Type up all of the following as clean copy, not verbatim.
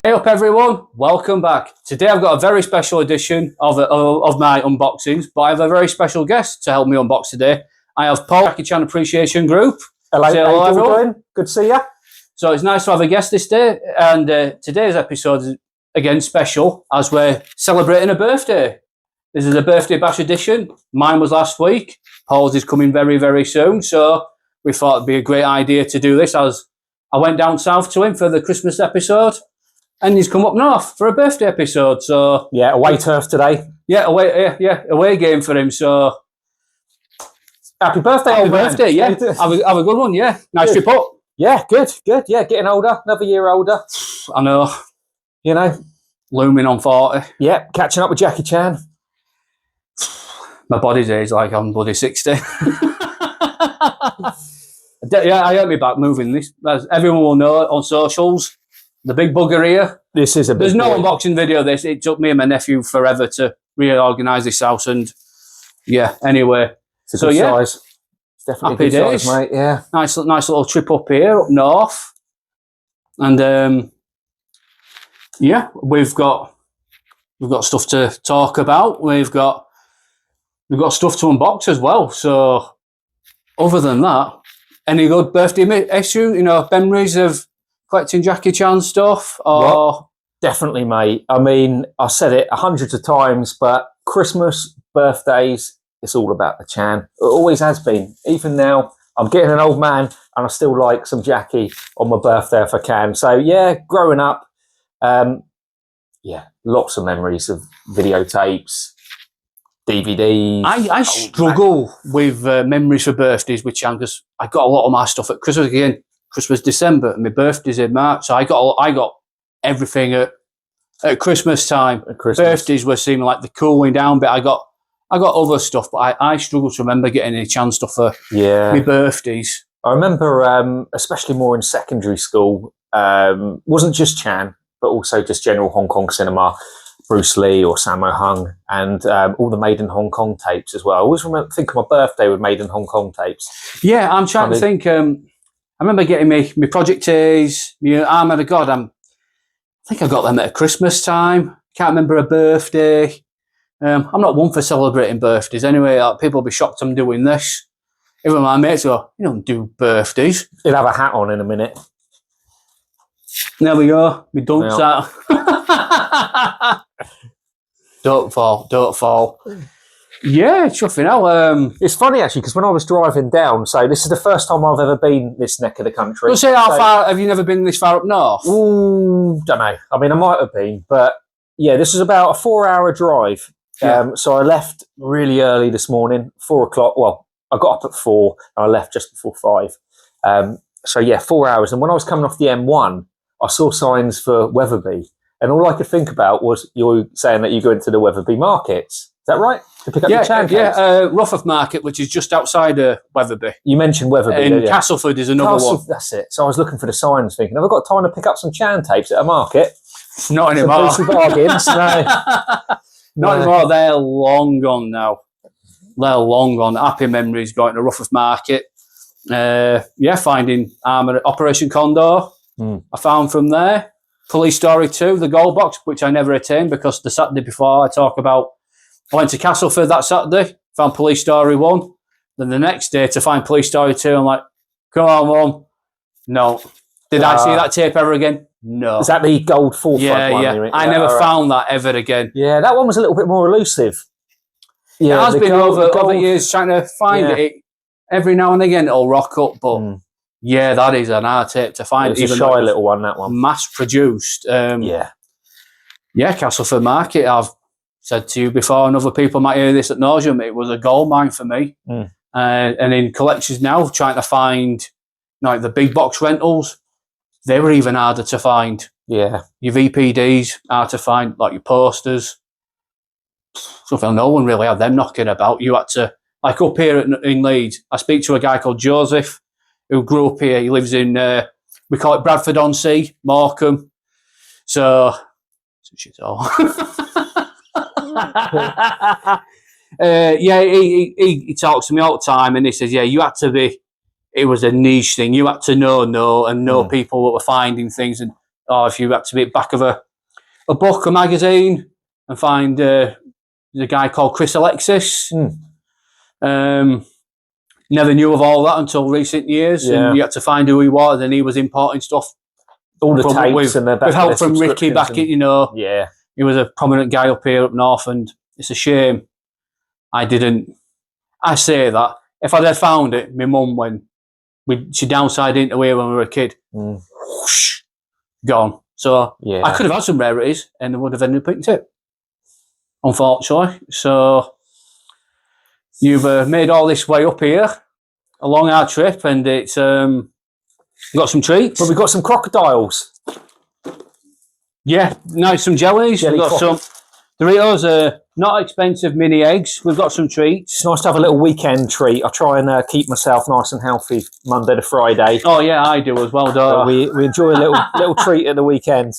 Hey up everyone, welcome back. Today I've got a very special edition of my unboxings, but I have a very special guest to help me unbox today. I have Paul, Jackie Chan Appreciation Group. Hello, how you doing? Good to see you. So it's nice to have a guest this day, and today's episode is again special as we're celebrating a birthday. This is a birthday bash edition. Mine was last week. Paul's is coming very, very soon, so we thought it'd be a great idea to do this as I went down south to him for the Christmas episode. And he's come up north for a birthday episode, so yeah, away turf today. Yeah, away game for him. So happy birthday, happy birthday! Yeah, have a good one. Yeah, nice trip up. Yeah, good. Yeah, getting older, another year older. I know. You know, looming on 40. Yeah, catching up with Jackie Chan. My body's age like I'm bloody 60. Yeah, I hurt me back moving this. As everyone will know on socials. The big bugger here. This is a big There's no unboxing video of this. It took me and my nephew forever to reorganise this house. And yeah, anyway. It's a good size. It's definitely happy a good days. Size, mate. Yeah. Nice little trip up here, up north. And yeah, we've got stuff to talk about. We've got stuff to unbox as well. So other than that, any good birthday issue, memories of collecting Jackie Chan stuff? Or well, definitely, mate. I mean, I said it hundreds of times, but Christmas, birthdays, it's all about the Chan. It always has been. Even now, I'm getting an old man and I still like some Jackie on my birthday if I can. So yeah, growing up, yeah, lots of memories of videotapes, DVDs. I struggle with memories for birthdays with Chan because I got a lot of my stuff at Christmas again. Christmas, December, and my birthday's in March, so I got everything at Christmas time. At Christmas. Birthdays were seeming like the cooling down bit. I got other stuff, but I struggle to remember getting any Chan stuff for my birthdays. I remember, especially more in secondary school, wasn't just Chan, but also just general Hong Kong cinema, Bruce Lee or Sammo Hung, and all the Made in Hong Kong tapes as well. I always think of my birthday with Made in Hong Kong tapes. Yeah, I'm trying to think. I remember getting my Project A's, my Arm of the God. I think I got them at Christmas time. Can't remember a birthday. I'm not one for celebrating birthdays anyway. People will be shocked I'm doing this. Even my mates go, "You don't do birthdays." You'll have a hat on in a minute. There we go. My dunks out. Don't fall. Yeah, chuffing out. It's funny actually because when I was driving down, so this is the first time I've ever been this neck of the country. Well, say how far have you never been this far up north? Ooh, don't know. I mean, I might have been, but yeah, this is about a 4-hour drive. Yeah. So I left really early this morning, 4 o'clock. Well, I got up at 4 and I left just before 5. So yeah, 4 hours. And when I was coming off the M1, I saw signs for Wetherby, and all I could think about was you saying that you go into the Wetherby markets. Is that right? To pick up your Chan tapes? Yeah, Roughoff Market, which is just outside Wetherby. You mentioned Wetherby. And Castleford is another one. That's it. So I was looking for the signs thinking, have I got time to pick up some Chan tapes at a market? Not anymore. Some bargains, no. Not anymore. They're long gone now. They're long gone. Happy memories going to Roughoff Market. Finding Operation Condor. I found from there. Police Story 2, the gold box, which I never attained because the Saturday before I went to Castleford that Saturday, found Police Story 1. Then the next day to find Police Story 2, I'm like, come on, Mum. No. Did I see that tape ever again? No. Is that the gold 4-front one? Yeah. I never found that ever again. Yeah, that one was a little bit more elusive. Yeah, it has been over years trying to find it. Every now and again it'll rock up, but yeah, that is an hard tape to find. It's a shy little one, that one. Mass-produced. Yeah, Castleford Market, I've said to you before, and other people might hear this at nauseam, it was a gold mine for me. And in collections now, trying to find like the big box rentals, they were even harder to find. Yeah. Your VPDs, hard to find, like your posters. Something no one really had them knocking about. You had to, like up here in Leeds, I speak to a guy called Joseph, who grew up here. He lives in, we call it Bradford-on-Sea, Morecambe. So shit all. He talks to me all the time, and he says, yeah, you had to be, it was a niche thing. You had to know people that were finding things, and or if you had to be at the back of a book, a magazine, and find the guy called Chris Alexis. Never knew of all that until recent years, and you had to find who he was, and he was importing stuff. All the tapes and the with help from Ricky Backett, you know. Yeah. He was a prominent guy up here up north, and it's a shame I didn't. I say that if I'd have found it, my mum, when she downside into here when we were a kid, whoosh, gone. So I could have had some rarities, and they would have ended up picked it, unfortunately. So you've made all this way up here along our trip, and it's got some treats. But we've got some crocodiles. Yeah, nice, some jellies. Jelly We've got some Doritos, not expensive mini eggs. We've got some treats. It's nice to have a little weekend treat. I try and keep myself nice and healthy Monday to Friday. Oh yeah, I do as well, don't I? We enjoy a little treat at the weekend.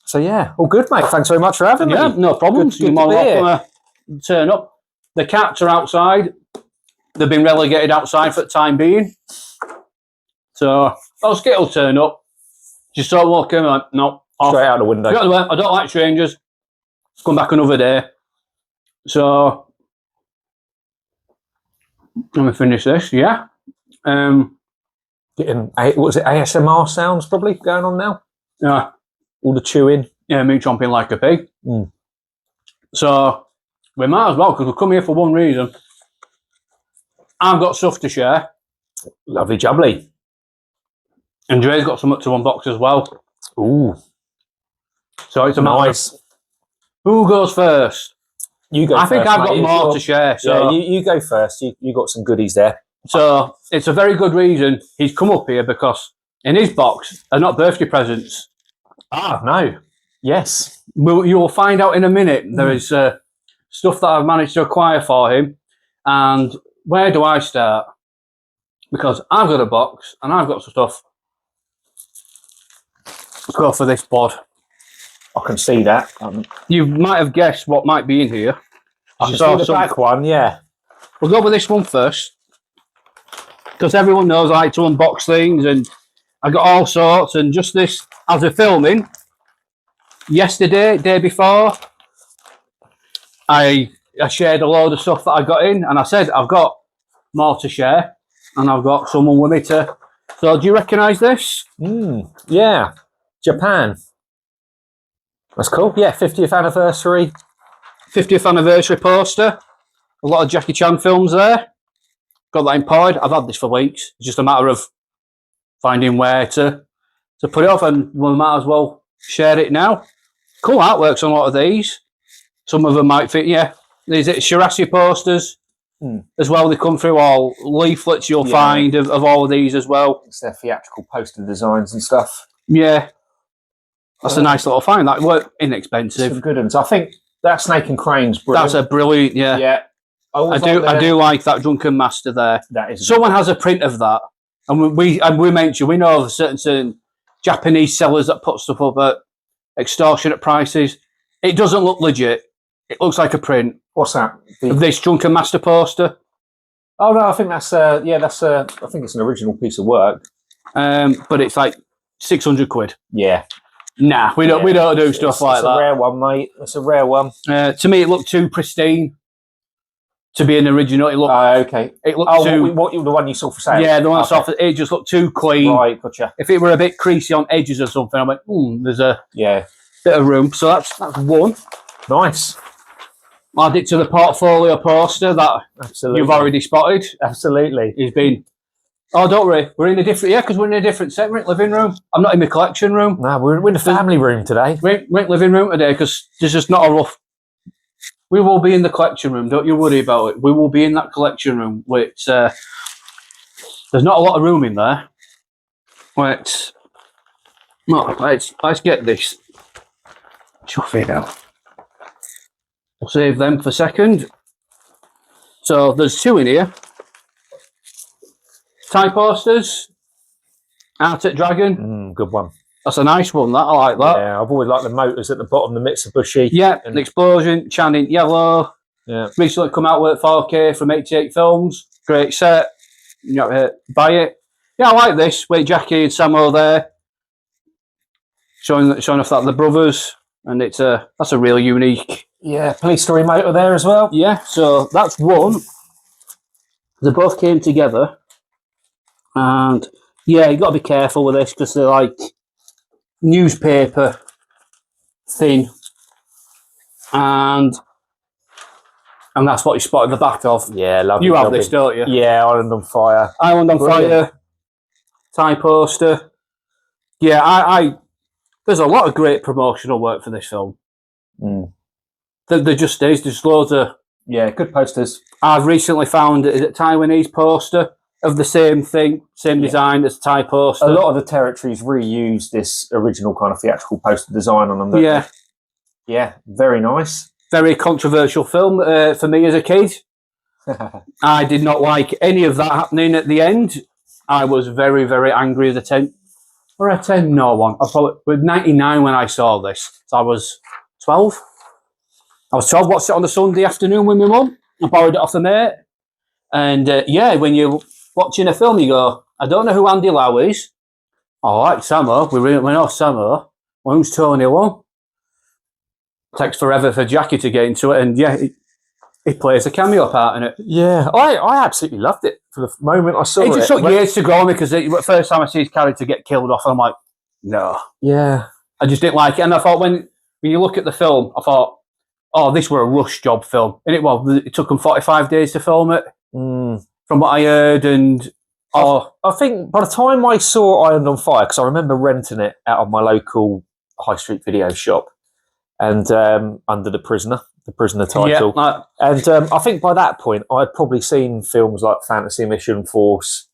So yeah, all good, mate. Thanks very much for having me. Yeah, no problems. Good You're more to be welcome to turn up. The cats are outside. They've been relegated outside for the time being. So those Skittle will turn up. Just start walking, like, no, off. Straight out the window. I don't like strangers. Come back another day. So let me finish this. Yeah. Getting what was it? ASMR sounds probably going on now. Yeah. All the chewing. Yeah, me chomping like a pig. So we might as well, because we've come here for one reason. I've got stuff to share. Lovely jubbly. And Dre's got something to unbox as well. Ooh. So it's a matter of who goes first. You go I first, think I've got mate. more to share. So yeah, you go first. You got some goodies there. So it's a very good reason he's come up here, because in his box are not birthday presents. Ah, no. Yes. You will find out in a minute. There is stuff that I've managed to acquire for him. And where do I start? Because I've got a box and I've got some stuff. Let's go for this bod. I can see that. You might have guessed what might be in here. I can see the back one, yeah. We'll go with this one first, because everyone knows I like to unbox things, and I got all sorts. And just this, as we're filming, yesterday, day before, I shared a load of stuff that I got in, and I said I've got more to share, and I've got someone with me to. So, do you recognise this? Yeah, Japan. That's cool. Yeah, 50th anniversary. 50th anniversary poster. A lot of Jackie Chan films there. Got that imported. I've had this for weeks. It's just a matter of finding where to put it off, and we might as well share it now. Cool artworks on a lot of these. Some of them might fit, yeah. These are Shirasi posters as well. They come through all leaflets you'll find of all of these as well. It's their theatrical poster designs and stuff. Yeah. That's a nice little find. That weren't inexpensive. Some good ones. I think that Snake and Crane's brilliant. That's a brilliant, yeah. Yeah. I do like that Drunken Master there. That is. Someone has a print of that, and we mentioned, we know of certain Japanese sellers that put stuff up at extortionate prices. It doesn't look legit. It looks like a print. What's that? Of this Drunken Master poster. Oh no, I think that's I think it's an original piece of work. But it's like 600 quid. Yeah. Nah, we don't do stuff like that. It's a rare one, mate. It's a rare one. To me, it looked too pristine to be an original. It looked. Okay. It looked too. What the one you saw for sale? Yeah, the one I saw. It just looked too clean. Right, gotcha. If it were a bit creasy on edges or something, I went, there's a bit of room. So that's one. Nice. Add it to the portfolio poster that you've already spotted. Absolutely. He's been. Oh, don't worry. We're in a different. Because we're in a different set. We're in living room. I'm not in the collection room. No, we're in the family room today. We're in living room today because there's just not a rough. We will be in the collection room. Don't you worry about it. We will be in that collection room, which there's not a lot of room in there. Let's get this. Chuff it out. We'll save them for a second. So there's two in here. Tie posters. Arctic Dragon. Good one. That's a nice one, that. I like that. Yeah, I've always liked the motors at the bottom, the Mitsubishi. Yeah, an explosion, Channing Yellow. Yeah. Recently come out with 4K from 88 Films. Great set. You know, buy it. Yeah, I like this with Jackie and Samo there. showing off that the brothers, and that's a really unique. Yeah, police story motor there as well. Yeah, so that's one. They both came together, and yeah, you got to be careful with this because they're like newspaper thin, and that's what you spotted the back of. Yeah, lovely. You have this, don't you? Yeah, Island on Fire. Island on Brilliant. Fire, tie poster. Yeah, I there's a lot of great promotional work for this film. There just is. There's loads of. Yeah, good posters. I've recently found a Taiwanese poster of the same thing, same design as Thai poster. A lot of the territories reuse this original kind of theatrical poster design on them. don't Yeah, they? Yeah, very nice. very controversial film for me as a kid. I did not like any of that happening at the end. I was very, very angry as a 10. Or a 10? No one. I probably was 99 when I saw this. So I was 12. I was 12, watched it on a Sunday afternoon with my mum. I borrowed it off a mate. And yeah, when you're watching a film, you go, I don't know who Andy Lau is. I like Samo. We know Samo. Well, who's Tony Long? Takes forever for Jackie to get into it. And yeah, he plays a cameo part in it. Yeah, I absolutely loved it from the moment I saw it. It just took years to grow on me because the first time I see his character get killed off, I'm like, no. Yeah. I just didn't like it. And I thought when you look at the film, I thought, oh, this were a rush job film. And it took them 45 days to film it, from what I heard. And I think by the time I saw Island on Fire, because I remember renting it out of my local high street video shop, and under the prisoner title. Yeah, and I think by that point, I'd probably seen films like Fantasy Mission Force,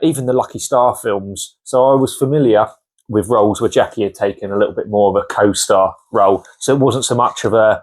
even the Lucky Star films. So I was familiar with roles where Jackie had taken a little bit more of a co-star role. So it wasn't so much of a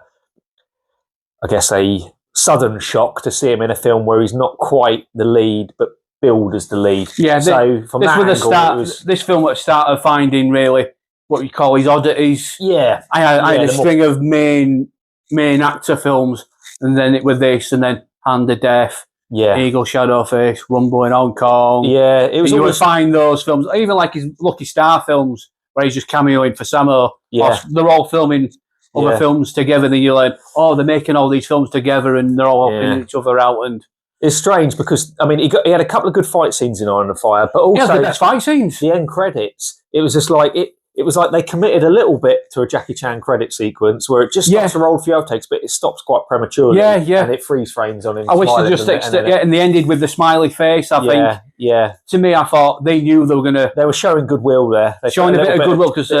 sudden shock to see him in a film where he's not quite the lead, but billed as the lead. Yeah, so from that angle, this film at the start of finding really what you call his oddities. Yeah. I had a string of main actor films, and then it was this, and then Hand of Death, Eagle, Shadowface, Rumble in Hong Kong. Yeah, it was. You would find those films, even like his Lucky Star films, where he's just cameoing for Samo. Yeah, they're all filming other films together. Then you're like, oh, they're making all these films together, and they're all helping each other out. And it's strange because I mean, he had a couple of good fight scenes in Island of Fire, but also the best fight scenes. The end credits. It was just like it. It was like they committed a little bit to a Jackie Chan credit sequence where it just starts to roll a few outtakes, but it stops quite prematurely. Yeah, yeah. And it freeze frames on him. I wish they just and they ended with the smiley face, I think. Yeah. To me, I thought they knew they were going to... They were showing goodwill there. They're showing a bit of goodwill because,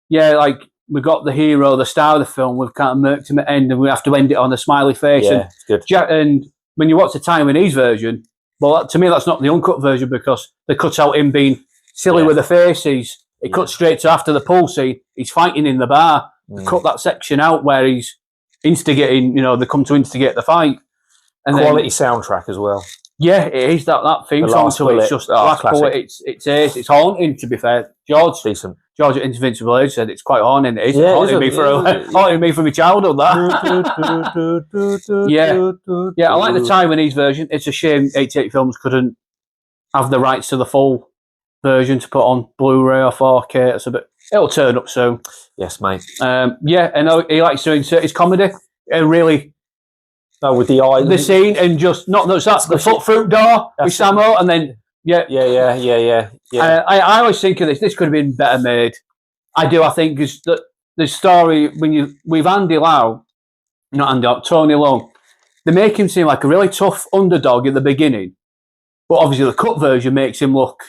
like, we got the hero, the star of the film, we've kind of murked him at the end and we have to end it on a smiley face. Yeah, it's good. And when you watch the Taiwanese version, well, to me, that's not the uncut version because they cut out him being silly with the faces. It cuts straight to after the pool scene. He's fighting in the bar. They cut that section out where he's instigating, they come to instigate the fight. And quality soundtrack as well. Yeah, it is that theme song to it. It's just last bullet. It's haunting, to be fair. George at Invincible Age said it's quite haunting. It is haunting me from my childhood, that. Yeah, I like the Taiwanese version. It's a shame 88 Films couldn't have the rights to the full version to put on Blu-ray or 4K. It'll turn up soon. Yes, mate. And he likes to insert his comedy. Really, with the eye, the scene, and just the foot through door with Samo, and then yeah. I always think of this. This could have been better made. I do. I think because the story with Andy Lau, not Andy Lau, Tony Long, they make him seem like a really tough underdog in the beginning, but obviously the cut version makes him look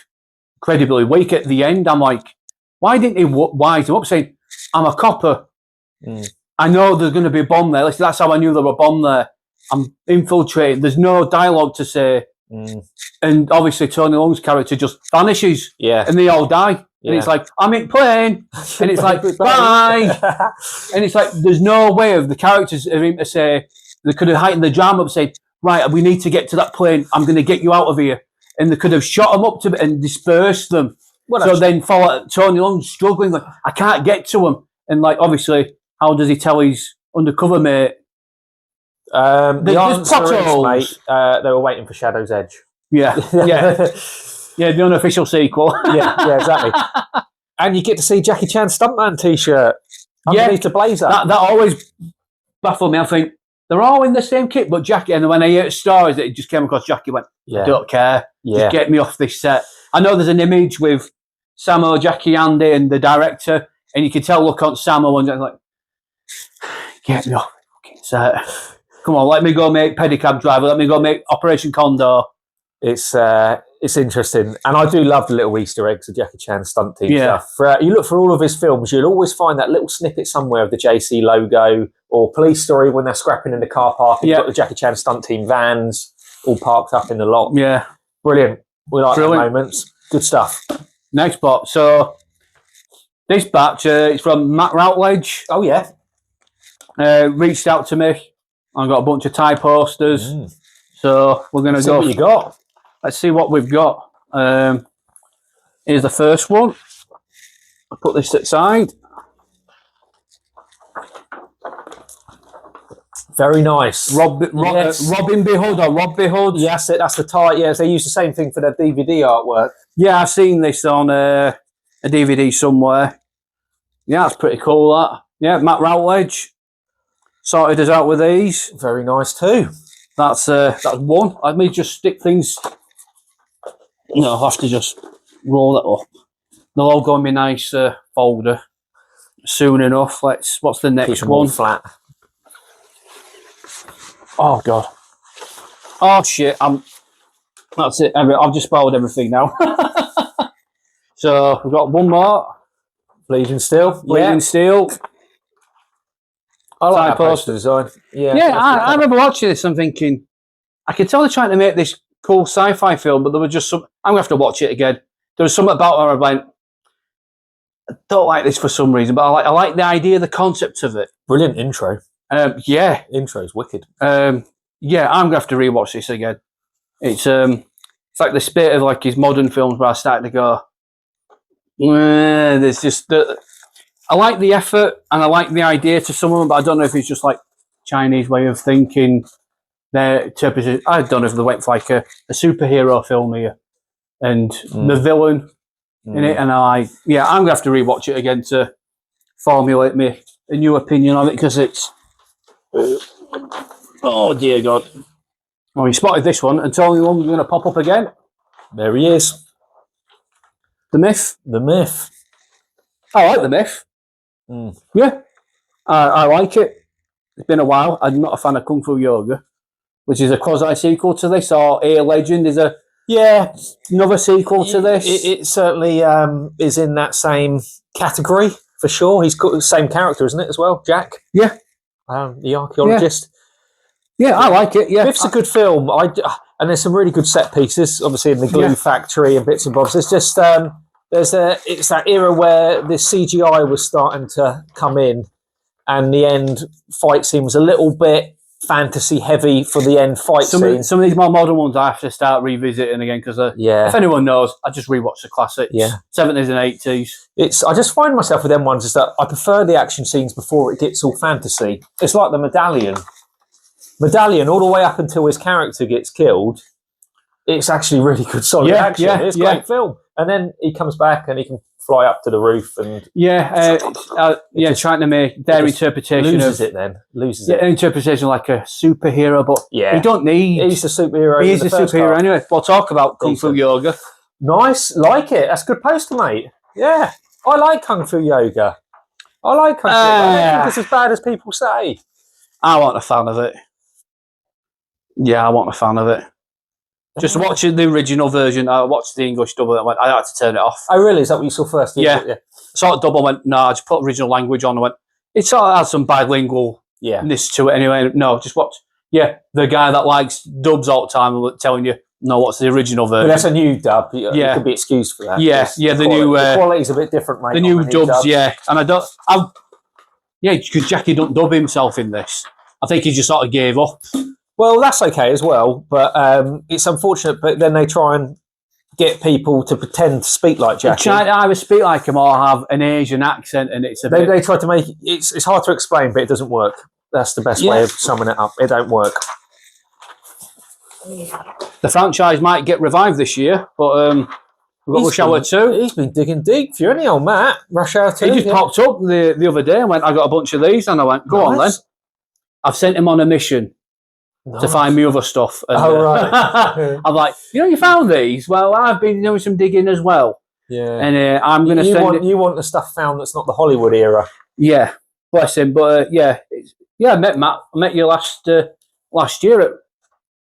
incredibly weak at the end. I'm like, why didn't he wise him up saying, I'm a copper. I know there's going to be a bomb there. That's how I knew there were a bomb there. I'm infiltrating. There's no dialogue to say. And obviously Tony Long's character just vanishes. Yeah. And they all die. Yeah. And it's like, I'm in plane. And it's like, bye. And it's like, there's no way of the characters of him to say, they could have heightened the drama up and said, right, we need to get to that plane. I'm going to get you out of here. And they could have shot them up to it and dispersed them. So then follow Tony Long struggling, like, I can't get to him. And like, obviously, how does he tell his undercover mate? The answer is, mate, they were waiting for Shadow's Edge. Yeah, the unofficial sequel. yeah, exactly. And you get to see Jackie Chan stuntman T-shirt underneath the blazer. That always baffled me. I think they're all in the same kit, but Jackie. And when I heard stories that it just came across Jackie, went, I don't care. Just get me off this set. I know there's an image with Samo, Jackie, Andy, and the director, and you can tell look on Samo and like, get me off the fucking set. Come on, let me go make Pedicab Driver. Let me go make Operation Condor. It's interesting, and I do love the little Easter eggs of Jackie Chan stunt team stuff. You look for all of his films, you'll always find that little snippet somewhere of the JC logo or Police Story when they're scrapping in the car park. And you've got the Jackie Chan stunt team vans all parked up in the lot. Yeah, brilliant. We like those moments. Good stuff. Next box. So this batch is from Matt Routledge. Oh yeah, reached out to me. I got a bunch of Thai posters. So we're going to go. What you got? Let's see what we've got. Here's the first one. I'll put this aside. Very nice. Robin B. Hood or Rob B. Hood. Yes, that's the tie. Yes, they use the same thing for their DVD artwork. Yeah, I've seen this on a DVD somewhere. Yeah, that's pretty cool, that. Yeah, Matt Routledge sorted us out with these. Very nice too. That's one. Let me just stick things. No, I'll have to just roll it up. They'll all go in my nice folder soon enough. What's the next one? Flat. Oh god. Oh shit. That's it. I've just spoiled everything now. So we've got one more. Bleeding Steel. Bleeding Steel. I like that poster design. Yeah, I remember watching this and thinking, I could tell they're trying to make this cool sci-fi film, but there was just some. I'm gonna have to watch it again. There was something about her. I went, I don't like this for some reason, but I like the idea, the concept of it. Brilliant intro. Yeah, intro's wicked. Yeah, I'm gonna have to rewatch this again. It's like the spirit of like his modern films where I started to go. There's just I like the effort and I like the idea to some of them, but I don't know if it's just like Chinese way of thinking. Their interpretation. I don't know if they went for like a superhero film here, and the villain in it, and I'm gonna have to rewatch it again to formulate me a new opinion on it because it's. Oh dear God! Oh, you spotted this one, and Tony Lung's going to pop up again. There he is. The Myth. The Myth. I like The Myth. Yeah, I like it. It's been a while. I'm not a fan of Kung Fu Yoga, which is a quasi sequel to this, or A Legend is another sequel to this. It certainly is in that same category for sure. He's got the same character, isn't it, as well, Jack? Yeah, the archaeologist. Yeah, I like it. Yeah, Myth's a good film. And there's some really good set pieces, obviously in the glue factory and bits and bobs. It's just it's that era where the CGI was starting to come in, and the end fight scene was a little bit fantasy heavy for the end fight scene. Some of these more modern ones I have to start revisiting again because if anyone knows, I just rewatch the classics. 70s and 80s. I just find myself with them ones is that I prefer the action scenes before it gets all fantasy. It's like the Medallion all the way up until his character gets killed. It's actually really good solid action. It's a great film. And then he comes back and he can fly up to the roof and trying to make their interpretation loses it. Interpretation like a superhero, but you don't need. He's a superhero. He's a superhero anyway. We'll talk about Kung Fu Yoga. Nice, like it. That's a good poster, mate. Yeah, I like Kung Fu Yoga. I like Kung Fu. I don't think it's as bad as people say. I wasn't a fan of it. Yeah, I wasn't a fan of it. Just watching the original version, I watched the English dub and I had to turn it off. Oh, really? Is that what you saw first? Yeah. Saw it double, went, no, I just put original language on and went, it sort of has some bilingualness to it anyway. No, just watch. Yeah, the guy that likes dubs all the time and telling you, no, what's the original version? But that's a new dub. You could be excused for that. The quality's a bit different, mate. The new dubs, and because Jackie don't dub himself in this. I think he just sort of gave up. Well, that's okay as well, but it's unfortunate. But then they try and get people to pretend to speak like Jackie. Try to either speak like him or have an Asian accent, and it's they try to make it's hard to explain, but it doesn't work. That's the best way of summing it up. It don't work. The franchise might get revived this year, but We've got Rush Hour 2. He's been digging deep for you, hasn't he, old Matt? Rush Hour 2. He just popped up the other day and went, I got a bunch of these. And I went, go on then. I've sent him on a mission to find me other stuff. And, right. I'm like, you found these? Well, I've been doing some digging as well. Yeah. And I'm going to send it. You want the stuff found that's not the Hollywood era. Yeah, bless him. But I met Matt. I met you last year at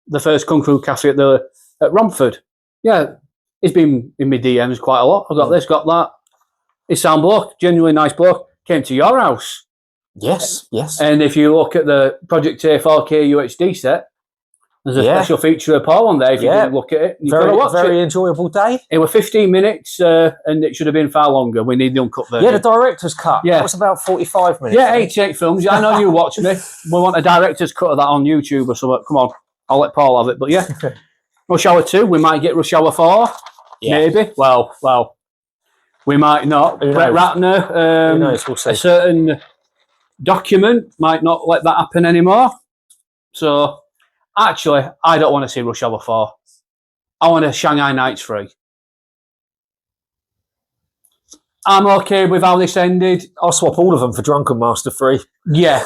the first Kung Fu Cafe at Romford. Yeah, he's been in my DMs quite a lot. I got this, got that. He's sound bloke, genuinely nice bloke. Came to your house. Yes. And if you look at the Project A4K UHD set, there's a special feature of Paul on there. If you didn't look at it, you've got to watch it. Very enjoyable day. It was 15 minutes, and it should have been far longer. We need the uncut version. Yeah, the director's cut. Yeah, that was about 45 minutes. Yeah, 88 films. I know you watch me. We want a director's cut of that on YouTube or something. Come on, I'll let Paul have it. But yeah, Rush Hour 2. We might get Rush Hour 4. Yeah. Maybe. Well, we might not. Brett Ratner. Who knows? We'll see. A certain document might not let that happen anymore. So, actually, I don't want to see Rush Hour 4. I want a Shanghai Nights 3. I'm okay with how this ended. I'll swap all of them for Drunken Master 3. Yeah.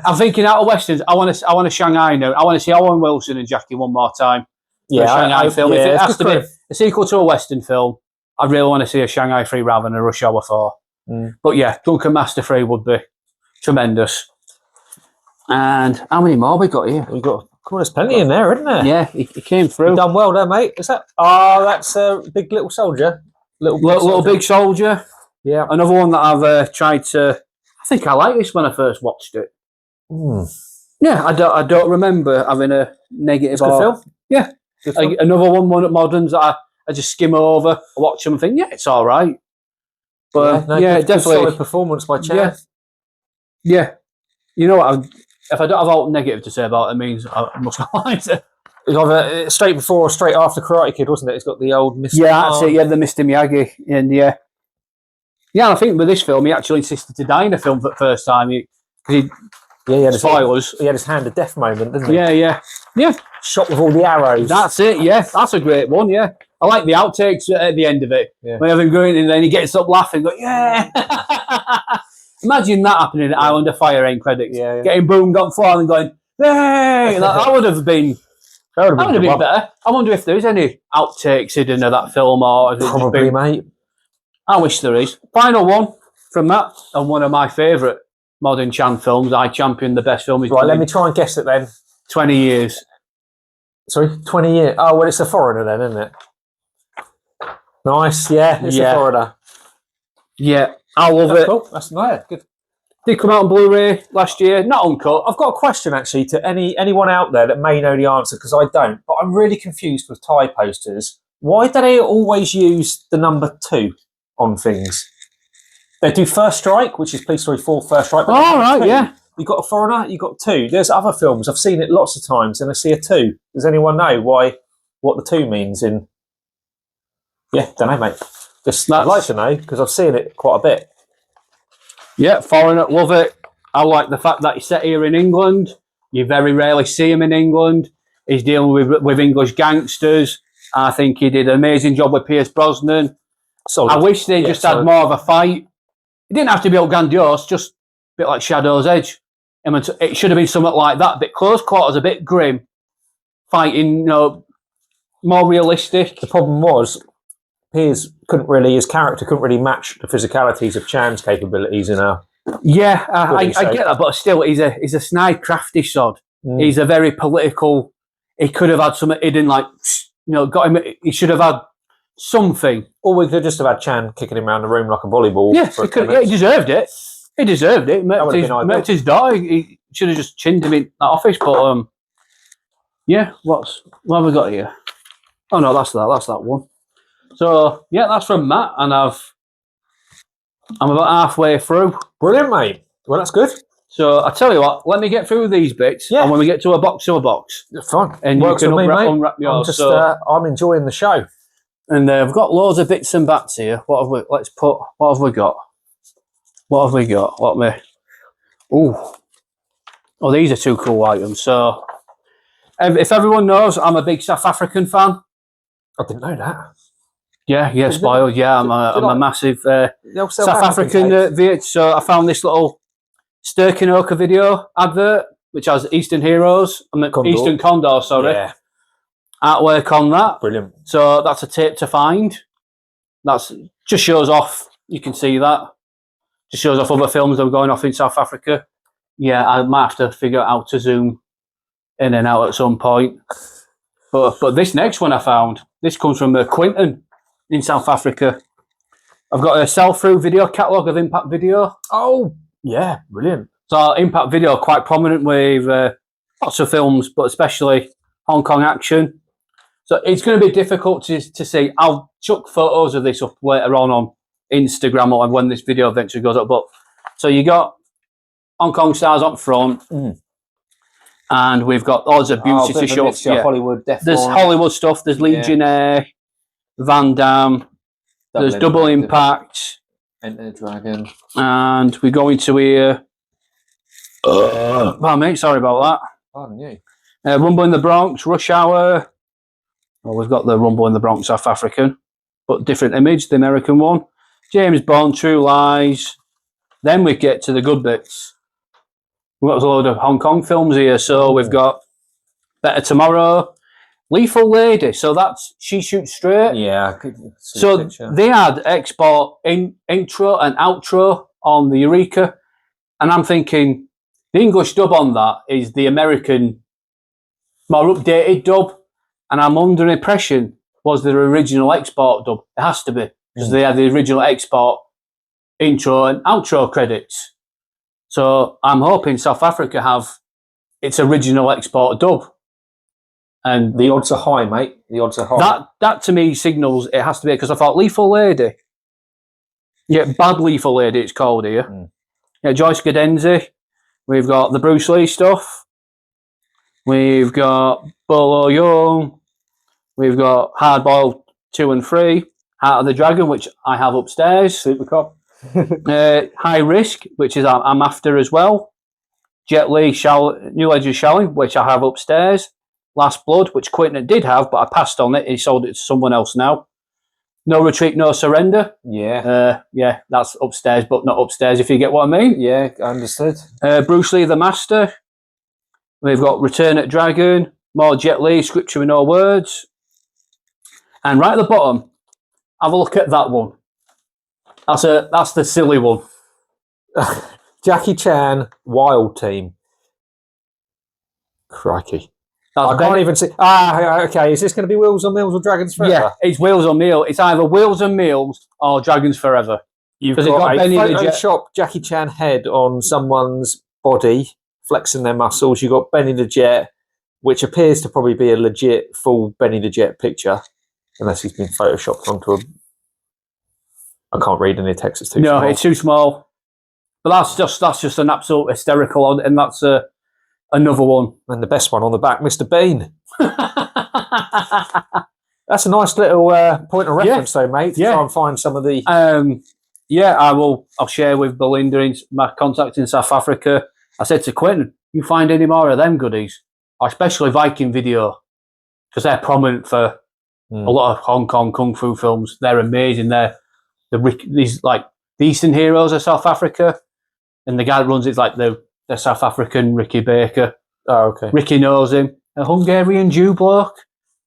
I'm thinking out of Westerns, I want a Shanghai now. I want to see Owen Wilson and Jackie one more time. Yeah, a Shanghai film. Yeah, if it has to be a sequel to a Western film, I really want to see a Shanghai 3 rather than a Rush Hour 4. But yeah, Drunken Master 3 would be tremendous. And how many more we got here? We've got, there's plenty in there, isn't there? Yeah, he came through. You've done well there, mate. Is that? Oh, that's a Big Little Soldier. Little Big Soldier. Yeah. Another one that I've tried to. I think I liked this when I first watched it. Yeah, I don't remember having a negative. Good film. Yeah. Good film. Another one at Moderns that I just skim over, I watch them and think, yeah, it's all right. But definitely solid performance by Chad. Yeah. You know what? If I don't have all negative to say about it, it means I must have liked it. It was either straight before or straight after Karate Kid, wasn't it? It's got the old Mr. Yeah, that's it. Yeah, the Mr. Miyagi. And yeah, I think with this film, he actually insisted to die in the film for the first time. He had spoilers. He had his hand of death moment, didn't he? Yeah. Shot with all the arrows. That's it. Yeah, that's a great one. Yeah, I like the outtakes at the end of it. Yeah. When everyone going and then he gets up laughing, going, yeah. Imagine that happening at Island of Fire end credits. Yeah. Getting boomed on floor and going, hey! That would have been. That would have been better. I wonder if there is any outtakes hidden of that film, or probably, mate. I wish there is. Final one from that, and one of my favourite modern Chan films. I champion the best film. Right, let me try and guess it then. 20 years. Sorry, 20 years. Oh, well, it's a foreigner then, isn't it? Nice, yeah, it's a foreigner. Yeah, I love it. Cool. That's nice. Good. Did come out on Blu-ray last year, not uncut. I've got a question actually to anyone out there that may know the answer, because I don't. But I'm really confused with Thai posters. Why do they always use the number 2 on things? They do First Strike, which is Police Story 4 First Strike. Oh, right, yeah. You've got a foreigner, you've got 2. There's other films, I've seen it lots of times, and I see a 2. Does anyone know what the 2 means in... Yeah, don't know, mate. I'd like to know, because I've seen it quite a bit. Yeah, foreigner, love it. I like the fact that he's set here in England. You very rarely see him in England. He's dealing with English gangsters. I think he did an amazing job with Pierce Brosnan. I wish they just had more of a fight. It didn't have to be all grandiose, just a bit like Shadow's Edge. It should have been something like that, a bit close quarters, a bit grim. Fighting, more realistic. The problem was, his character couldn't really match the physicalities of Chan's capabilities in a... Yeah, I get that, but still, he's a snide, crafty sod. He's a very political... He could have had something hidden, like, got him... He should have had something. Or we could just have had Chan kicking him around the room like a volleyball. Yeah, he deserved it. He deserved it. Met his dog. He should have just chinned him in that office, but... yeah, what have we got here? Oh, no, that's that one. So, yeah, that's from Matt, and I'm about halfway through. Brilliant, mate. Well, that's good. So, I tell you what, let me get through these bits, and when we get to a box, fine. And works you can with me, mate. unwrap yours. I'm enjoying the show. And I've got loads of bits and bats here. What have we got? Oh, these are 2 cool items. So, if everyone knows, I'm a big South African fan. I didn't know that. Yeah, spoiled. Yeah, I'm a massive The old South African tapes. VH. So I found this little Sturkenoka video advert, which has Eastern Heroes. Condor. Eastern Condor, sorry. Yeah, Artwork on that. brilliant. So that's a tape to find. That's just shows off. You can see that. Just shows off other films that are going off in South Africa. Yeah, I might have to figure out how to zoom in and out at some point. But this next one I found, this comes from Quinton in South Africa. I've got a sell-through video catalogue of Impact Video. Oh, yeah, brilliant. So Impact Video quite prominent with lots of films, but especially Hong Kong action. So it's going to be difficult to see. I'll chuck photos of this up later on Instagram or when this video eventually goes up. But so you got Hong Kong stars up front, and we've got loads of beauty to show. Yeah. Hollywood, there's Hollywood stuff. There's Legionnaire, Van Damme. There's Double Impact, Enter the Dragon, and we go into here. Well, mate, sorry about that. Pardon you. Rumble in the Bronx, Rush Hour. Well, we've got the Rumble in the Bronx South African, but different image, the American one. James Bond, True Lies. Then we get to the good bits. We've got a load of Hong Kong films here. So we've got Better Tomorrow, Lethal Lady. So that's She Shoots Straight. Yeah. So they had export intro and outro on the Eureka. And I'm thinking the English dub on that is the American, more updated dub. And I'm under the impression was the original export dub. It has to be, because they had the original export intro and outro credits. So I'm hoping South Africa have its original export dub. And the odds are high, mate. The odds are high. That to me signals it has to be, because I thought Lethal Lady. Yeah, Bad Lethal Lady it's called here. Yeah, Joyce Cadenzi. We've got the Bruce Lee stuff. We've got Bolo Young. We've got Hardboiled 2 and 3. Heart of the Dragon, which I have upstairs. Super Cop. High Risk, which is I'm after as well. Jet Li, New Legends Shaolin, which I have upstairs. Last Blood, which Quentin did have, but I passed on it. He sold it to someone else now. No Retreat, No Surrender. Yeah. Yeah, that's upstairs, but not upstairs, if you get what I mean. Yeah, understood. Bruce Lee, The Master. We've got Return at Dragon. More Jet Li, Scripture with No Words. And right at the bottom, have a look at that one. That's the silly one. Jackie Chan, Wild Team. Crikey. I can't even see. Okay. Is this going to be Wheels on Meals or Dragons Forever? Yeah, it's Wheels on Meals. It's either Wheels on Meals or Dragons Forever. You've got a Photoshop Jackie Chan head on someone's body, flexing their muscles. You've got Benny the Jet, which appears to probably be a legit full Benny the Jet picture, unless he's been photoshopped onto a... I can't read any text. It's too small. No, it's too small. But that's just an absolute hysterical one, and that's another one. And the best one on the back, Mr. Bean. That's a nice little point of reference, though, mate. Yeah. Try and find some of the... I'll share with Belinda in my contact in South Africa. I said to Quentin, you find any more of them goodies? Especially Viking Video, because they're prominent for a lot of Hong Kong Kung Fu films. They're amazing. These like the Eastern Heroes of South Africa, and the guy that runs it's like the South African Ricky Baker. Oh, okay. Ricky knows him. A Hungarian Jew bloke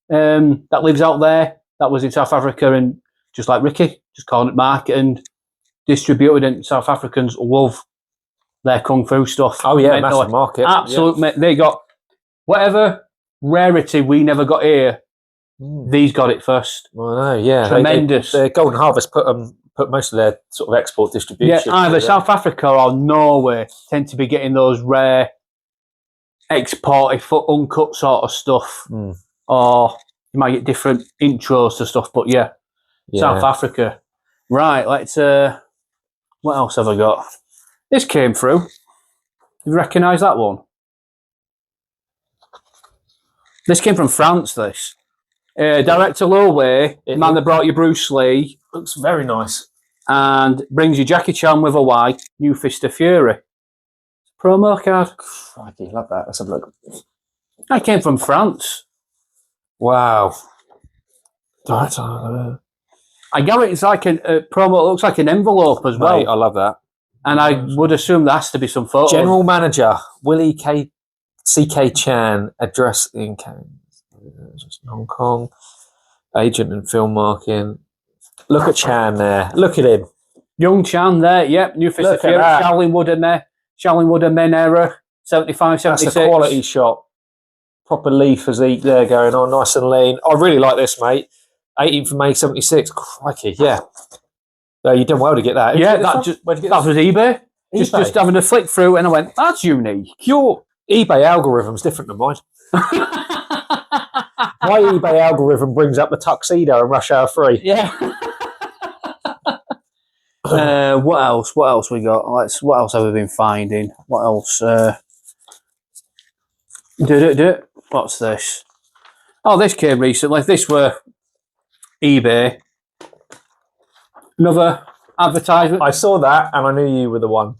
that lives out there. That was in South Africa, and just like Ricky, just calling it market and distributed. And South Africans love their Kung Fu stuff. Oh yeah, massive market. Absolutely, yeah. They got whatever rarity we never got here. These got it first. I know, yeah. Tremendous. The Golden Harvest put most of their sort of export distribution. Yeah, either South Africa or Norway tend to be getting those rare exported for uncut sort of stuff. Or you might get different intros to stuff, but yeah. South Africa. Right, let's what else have I got? This came through. You recognise that one? This came from France, this. Director Lo Wei, the man that brought you Bruce Lee. Looks very nice. And brings you Jackie Chan with a Y, New Fist of Fury. Promo card. Crikey, love that. Let's have a look. That came from France. Wow. Director. I gather it's like a promo. It looks like an envelope as well, Mate, I love that. and I would assume there has to be some photos. General Manager Willie C.K. Chan, address in Hong Kong, agent and film marketing. Look at Chan there. Look at him. Young Chan there. Yep, New Fist of Look at Fury. that. Shaolin Wood in there. Shaolin Wood and Men era. 75, That's 76. a quality shot. Proper Lee physique there going on, nice and lean. I really like this, mate. 18th of May 76. Crikey, yeah. You done well to get that. Yeah, Where'd you that get was eBay. this? Just having a flick through, and I went, "That's unique." Your eBay algorithm's different than mine. My eBay algorithm brings up the tuxedo and Rush Hour 3. Yeah. What else? What else we got? What else have we been finding? What else? What's this? Oh, this came recently. This were eBay. Another advertisement. I saw that and I knew you were the one.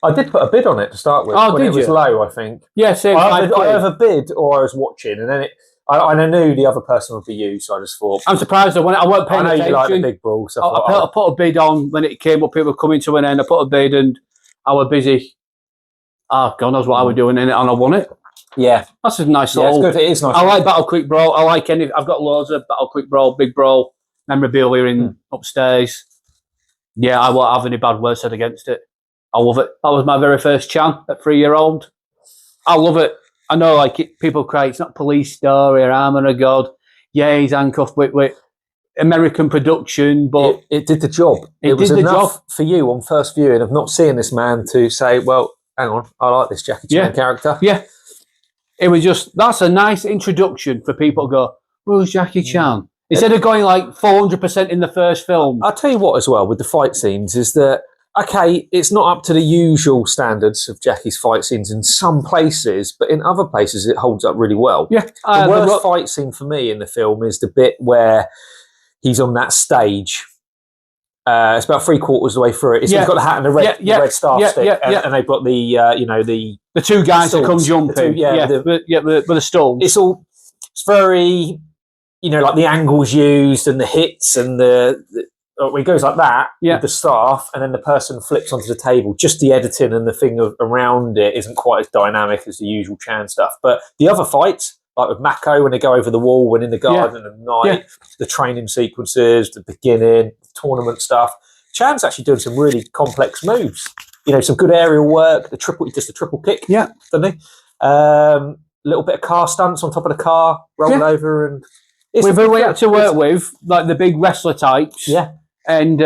I did put a bid on it to start with. Oh, when did it was you? low, I think. Yeah, same. I either bid or I was watching, and then I knew the other person would be you, so I just thought. I'm surprised I weren't paying I know attention. you like the big brawl, so I put a bid on when it came up. It was coming to an end. I put a bid, and I was busy. Oh, God knows what I was doing in it, and I won it. yeah, That's a nice yeah, it's little. good. It is nice. I like Battle Quick Brawl. I like any. I've got loads of Battle Quick Brawl, Big Brawl memorabilia in upstairs. Yeah, I won't have any bad words said against it. I love it. That was my very first Chan at 3-year-old. I love it. I know, people cry. It's not Police Story or Armour of God. Yeah, he's handcuffed with American production, but it did the job. It was did the enough job. for you on first viewing of not seeing this man to say, "Well, hang on, I like this Jackie Chan Yeah. character." yeah, it was just that's a nice introduction for people to go, "Who's Jackie Chan?" Instead of going like 400% in the first film. I'll tell you what, as well, with the fight scenes, is that, okay, it's not up to the usual standards of Jackie's fight scenes in some places, but in other places it holds up really well. Yeah, The worst fight scene for me in the film is the bit where he's on that stage. It's about 3/4 of the way through it. He's got the hat and the red staff stick, and they've got the the two guys that come stalls. jumping. With the stalls. It's very, like the angles used and the hits and it goes like that with the staff, and then the person flips onto the table. Just the editing and the thing around it isn't quite as dynamic as the usual Chan stuff. But the other fights, like with Mako when they go over the wall, when in the garden at night, the training sequences, the beginning, the tournament stuff. Chan's actually doing some really complex moves. Some good aerial work. He does the triple kick, doesn't he? A little bit of car stunts on top of the car, roll over, and we had to work with like the big wrestler types. Yeah. And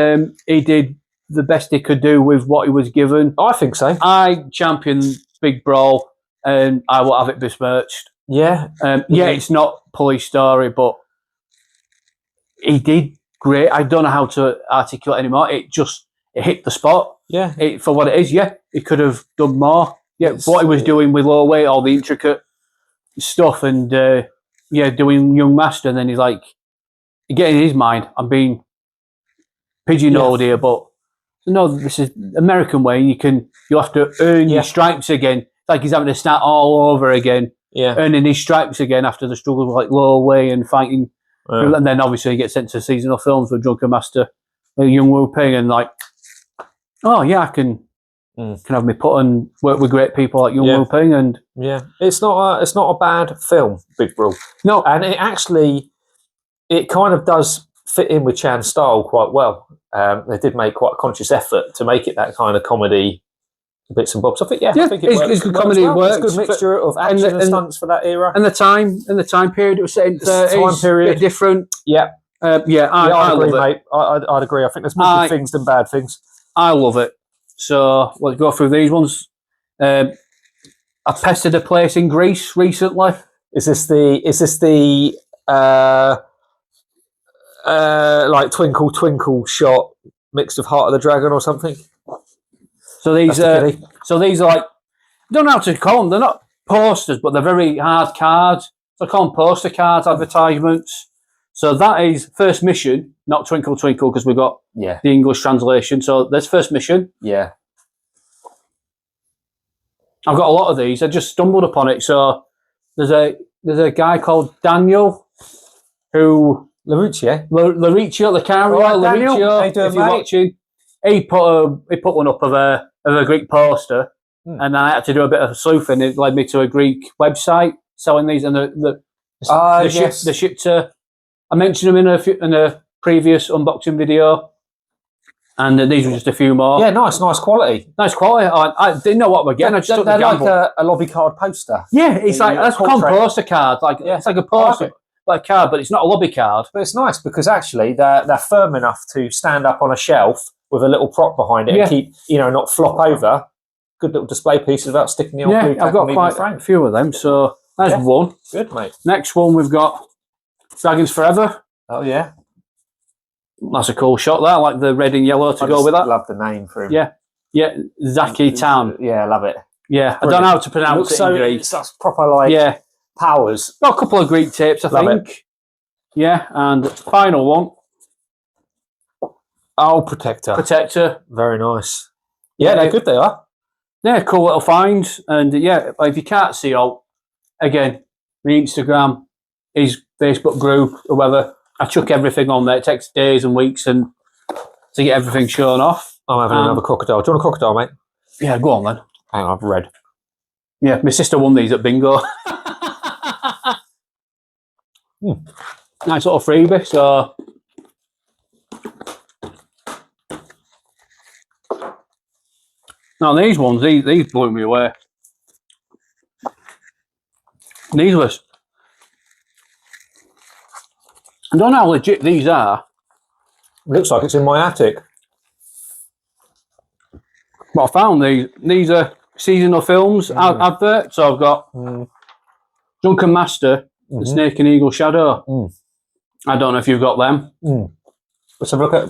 he did the best he could do with what he was given. I think so. I championed Big Brawl, and I will have it besmirched. Yeah. It's not Police Story, but he did great. I don't know how to articulate anymore. It hit the spot. Yeah. For what it is, he could have done more. Yeah, what he was doing with low weight, all the intricate stuff, and doing Young Master, and then he's like, getting in his mind, I'm being pigeonholed here, but no, this is American way. You'll have to earn your stripes again. It's like he's having to start all over again, earning his stripes again after the struggle with like low weight and fighting. And then obviously he gets sent to seasonal films with Drunken Master, Young Wu Ping, and like, oh yeah, I can have me put and work with great people like Young Wu Ping, and it's not a bad film, Big Brawl. No, and it kind of does fit in with Chan's style quite well. They did make quite a conscious effort to make it that kind of comedy, bits and bobs. I think, I think it's good comedy. It works. It's a good mixture of action and stunts for that era. And the time period it was set in 30s, time period, a bit different. I agree, love mate. I'd agree. I think there's more good things than bad things. I love it. So let's go through these ones. I pestered a place in Greece recently. Is this the like Twinkle Twinkle shot mixed with Heart of the Dragon or something? So these are like, I don't know how to call them. They're not posters, but they're very hard cards. So I call them poster cards, advertisements. So that is First Mission, not Twinkle Twinkle, because we've got the English translation. So there's First Mission. Yeah. I've got a lot of these. I just stumbled upon it. So there's a guy called Daniel who Larucci, Lauricio, Lucario, All right, Daniel. Lauricio, How you doing, if you're mate? watching, he put one up of a Greek poster, and I had to do a bit of sleuthing. It led me to a Greek website selling these, and yes. the ship to. I mentioned them in a previous unboxing video, and these were just a few more. Yeah, nice quality. Nice quality. I didn't know what we're getting. I just took the They're gamble. like a lobby card poster. Yeah, it's like that's called poster card. Like it's like a poster, like a card, but it's not a lobby card. But it's nice because actually they're firm enough to stand up on a shelf with a little prop behind it and keep, not flop over. Good little display pieces without sticking the old blue tack I've got on quite the a few of them. So that's one. Good, mate. Next one we've got Dragons Forever. Oh yeah, that's a cool shot. There, I like the red and yellow to go with that. Love the name for him. Yeah, Zaki Tam. Yeah, I love it. Yeah, I don't know how to pronounce it in Greek. That's proper powers. Got a couple of Greek tapes, I think. Yeah, and final one. Oh, Protector. Very nice. Yeah, they're good, they are. Yeah, cool little find. And if you can't see again, my Instagram, his Facebook group, or whatever, I chuck everything on there. It takes days and weeks to get everything shown off. I'm having another crocodile. Do you want a crocodile, mate? Yeah, go on then. Hang on, I've read. Yeah, my sister won these at bingo. Nice little freebie, so... Now these ones, these blew me away. These was... I don't know how legit these are. It looks like it's in my attic. But I found these are seasonal films adverts. So I've got Drunken Master, The Snake and Eagle Shadow. I don't know if you've got them. Let's have a look at...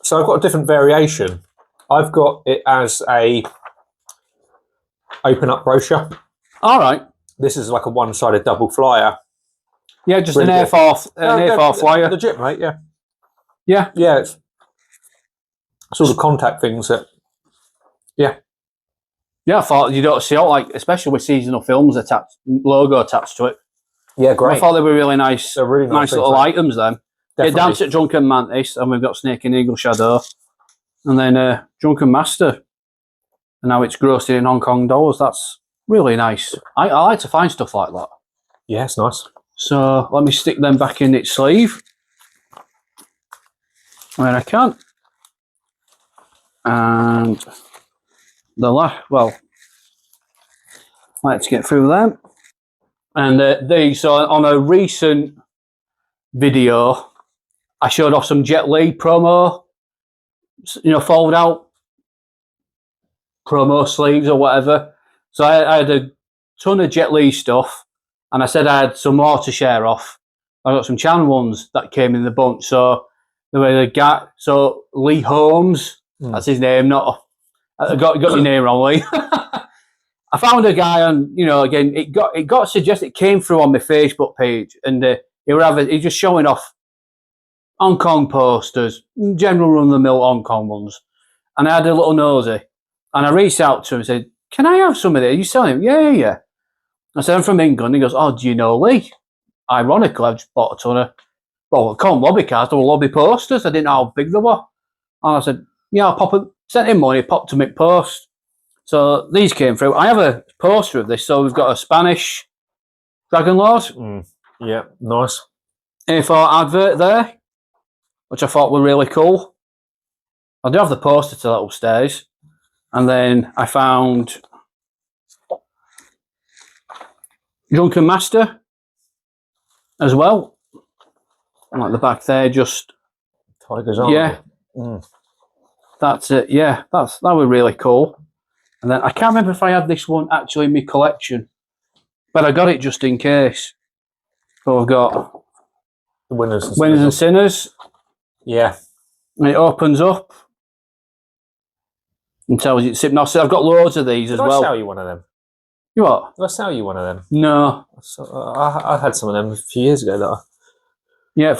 So I've got a different variation. I've got it as a open up brochure. All right. This is like a one-sided double flyer. Yeah, just an A4 flyer. Legit, mate, yeah. Yeah. Yeah, it's all the contact things that... Yeah, I thought you don't see especially with seasonal films logo attached to it. Yeah, great. I thought they were really nice. They're really nice little items then. Definitely. Dance at Drunken Mantis, and we've got Snake and Eagle Shadow. And then Drunken Master. And now it's grossed in Hong Kong dollars. That's really nice. I like to find stuff like that. Yeah, it's nice. So let me stick them back in its sleeve when I can. And let's get through them. And these, so on a recent video, I showed off some Jet Li promo, fold out promo sleeves or whatever. So I had a ton of Jet Li stuff, and I said I had some more to share off. I got some Chan ones that came in the bunch. So there were the guy, so Lee Holmes, that's his name, I got your name wrong, Lee. I found a guy on, again, it got suggested, it came through on my Facebook page, and he's just showing off Hong Kong posters, general run-of-the-mill Hong Kong ones. And I had a little nosy, and I reached out to him and said, "Can I have some of these? Are you selling them?" Yeah. I said, "I'm from England." He goes, "Oh, do you know Lee?" Ironically, I've just bought a ton of, I call them lobby cards, they were lobby posters. I didn't know how big they were. And I said, "Yeah, I'll pop it." Sent him money, popped to McPost. So these came through. I have a poster of this. So we've got a Spanish Dragon Lord. Yeah, nice. A4 advert there, which I thought were really cool. I do have the poster to that upstairs. And then I found Drunken Master as well. Like the back there, just Tiger's Arm. Yeah. That's it. Yeah, that was really cool. And then I can't remember if I had this one actually in my collection, but I got it just in case. So I've got the Winners and Sinners. Yeah. And it opens up and tells you it's hypnosis. I've got loads of these as well. Did I sell you one of them? You what? Did I sell you one of them? No. I had some of them a few years ago, though. Yeah,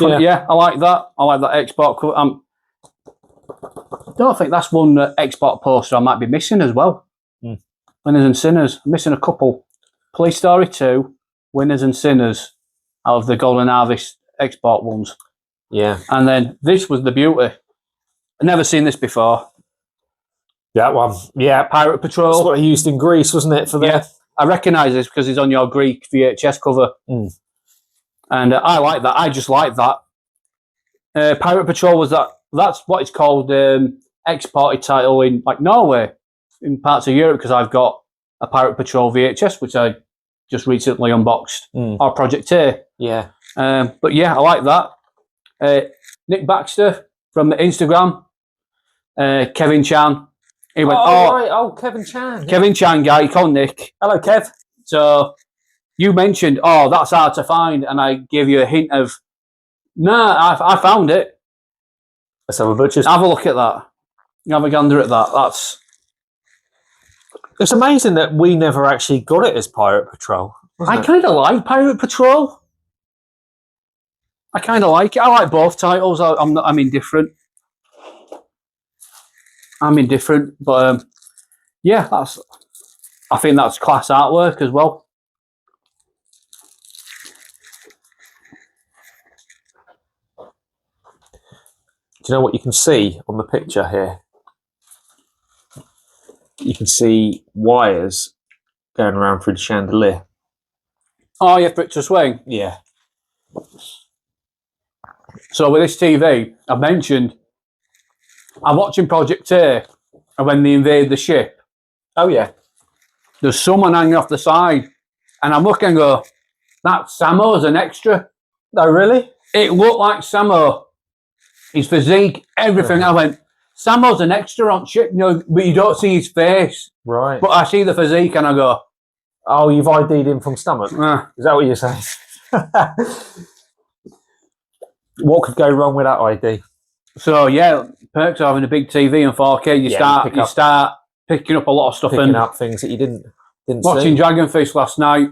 I like that. I like that export cover. I don't think that's one export poster I might be missing as well. Winners and Sinners. I'm missing a couple. Police Story 2, Winners and Sinners. out of the Golden Harvest export ones. Yeah. And then this was the beauty. I've never seen this before. That one. Yeah. Pirate Patrol. That's what they used in Greece, wasn't it? For Yeah. I recognise this because it's on your Greek VHS cover. Mm. And I like that. I just like that. Pirate Patrol was that. That's what it's called, exported title in like Norway, in parts of Europe, because I've got a Pirate Patrol VHS, which I just recently unboxed, or Project A. Yeah. But yeah, I like that. Nick Baxter from Instagram, Kevin Chan. He went, right. Oh, Kevin Chan. Kevin Chan guy, he called Nick. Hello, Kev. So you mentioned, that's hard to find, and I gave you a hint of, I found it. Let's have a butcher's. Have a look at that. Have a gander at that. It's amazing that we never actually got it as Pirate Patrol. I kind of like Pirate Patrol. I kind of like it. I like both titles. I'm indifferent. I'm indifferent, but yeah, I think that's class artwork as well. Do you know what you can see on the picture here? You can see wires going around through the chandelier. Oh, yeah, for it to swing. Yeah. So with this TV, I mentioned I'm watching Project A, and when they invade the ship, Oh, yeah. there's someone hanging off the side, and I'm looking and go, that's Samo as an extra. Oh, really? It looked like Samo. His physique, everything. I went, Samo's an extra on ship, but you don't see his face. Right. But I see the physique and I go, Oh, you've ID'd him from stomach. Is that what you're saying? What could go wrong with that ID? So yeah, perks of having a big TV and 4K. You start picking up a lot of stuff Picking and up things that you didn't watching see. Dragon Fist last night.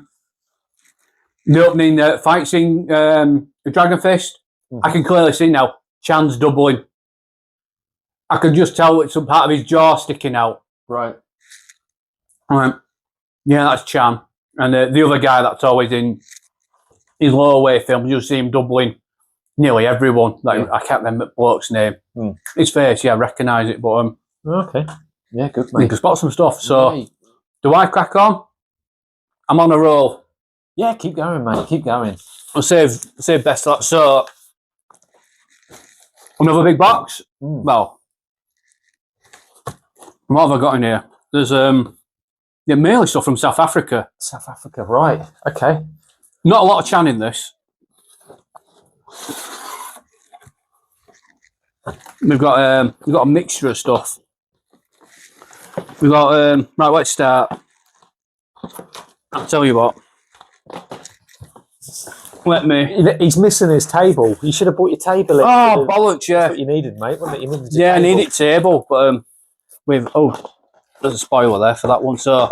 The opening fight scene, the Dragon Fist. I can clearly see now. Chan's doubling. I could just tell it's some part of his jaw sticking out. Right. Yeah, that's Chan. And the other guy that's always in his lower way films, you see him doubling nearly everyone. Like I can't remember the bloke's name. His face, I recognise it, but Okay. Yeah, good, you mate. can spot some stuff. So, Right. do I crack on? I'm on a roll. Yeah, keep going, mate. Keep going. I'll save best of that. So, another big box. Well, what have I got in here? There's mainly stuff from South Africa. South Africa, right. Okay. Not a lot of Chan in this. We've got a mixture of stuff. We've got right. Let's start. I'll tell you what. He's missing his table. You should have bought your table. Oh, bollocks! Yeah, That's what you needed, mate. Wasn't it? You needed I needed table, but there's a spoiler there for that one. So,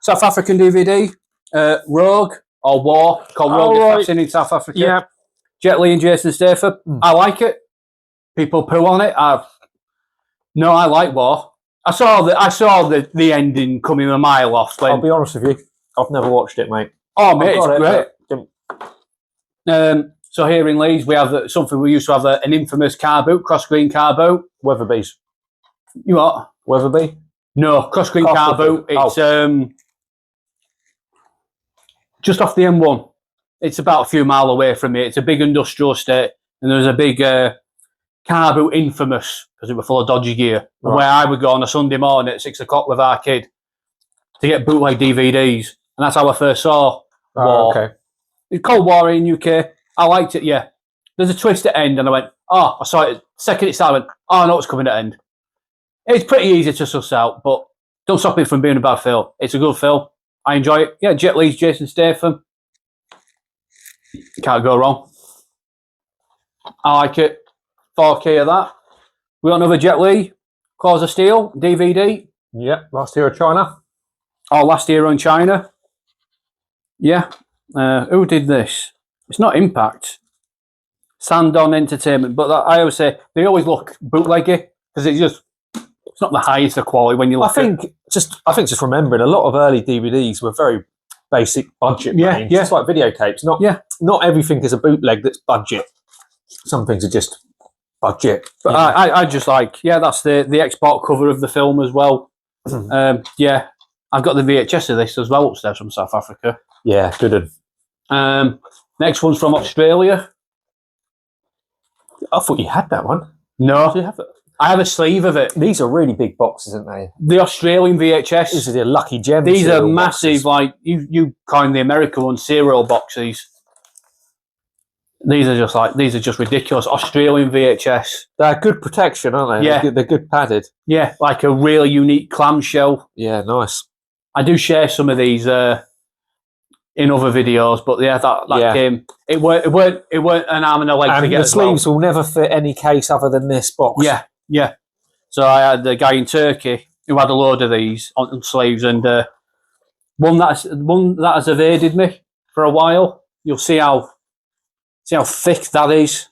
South African DVD, Rogue or War, called Rogue Assassin in South Africa. Yeah. Jet Li and Jason Statham. I like it. People poo on it. I like War. I saw the ending coming a mile off. I'll be honest with you. I've never watched it, mate. Oh, mate, it's great. So here in Leeds, we have something we used to have an infamous car boot, cross green car boot. Weatherby's. You what? Weatherby? No, cross green car boot. It's just off the M1. It's about a few mile away from me. It's a big industrial estate, and there's a big car boot infamous because it was full of dodgy gear. Right. Where I would go on a Sunday morning at 6 o'clock with our kid to get bootleg DVDs, and that's how I first saw War. Okay. It's called War in UK. I liked it, yeah. There's a twist at end, and I went, I saw it. Second it started, I went, I know it's coming at end. It's pretty easy to suss out, but don't stop it from being a bad film. It's a good film. I enjoy it. Yeah, Jet Li's Jason Statham. Can't go wrong. I like it. 4K of that. We got another Jet Li, Claws of Steel, DVD. Yeah, Last Hero China. Oh, Last Hero in China. Yeah. Who did this? It's not Impact. Sandon Entertainment. But I always say, they always look bootleggy because it's not the highest of quality when you look I think just remembering a lot of early DVDs were very basic budget Yeah, range, yeah. just like videotapes. Not everything is a bootleg that's budget. Some things are just budget. But I just like, that's the export cover of the film as well. Yeah, I've got the VHS of this as well upstairs from South Africa. Yeah, good. Next one's from Australia. I thought you had that one. No, Do you have it? I have a sleeve of it. These are really big boxes, aren't they? The Australian VHS. These are the Lucky Gems. These are cereal massive, boxes. like you coined the American one, cereal boxes. These are just ridiculous. Australian VHS. They're good protection, aren't they? Yeah. They're good padded. Yeah, like a really unique clamshell. Yeah, nice. I do share some of these in other videos, but yeah, that came. It weren't an arm and a leg to And get. the as well. sleeves will never fit any case other than this box. Yeah. So I had the guy in Turkey who had a load of these on sleeves, and one that has evaded me for a while. You'll see how thick that is.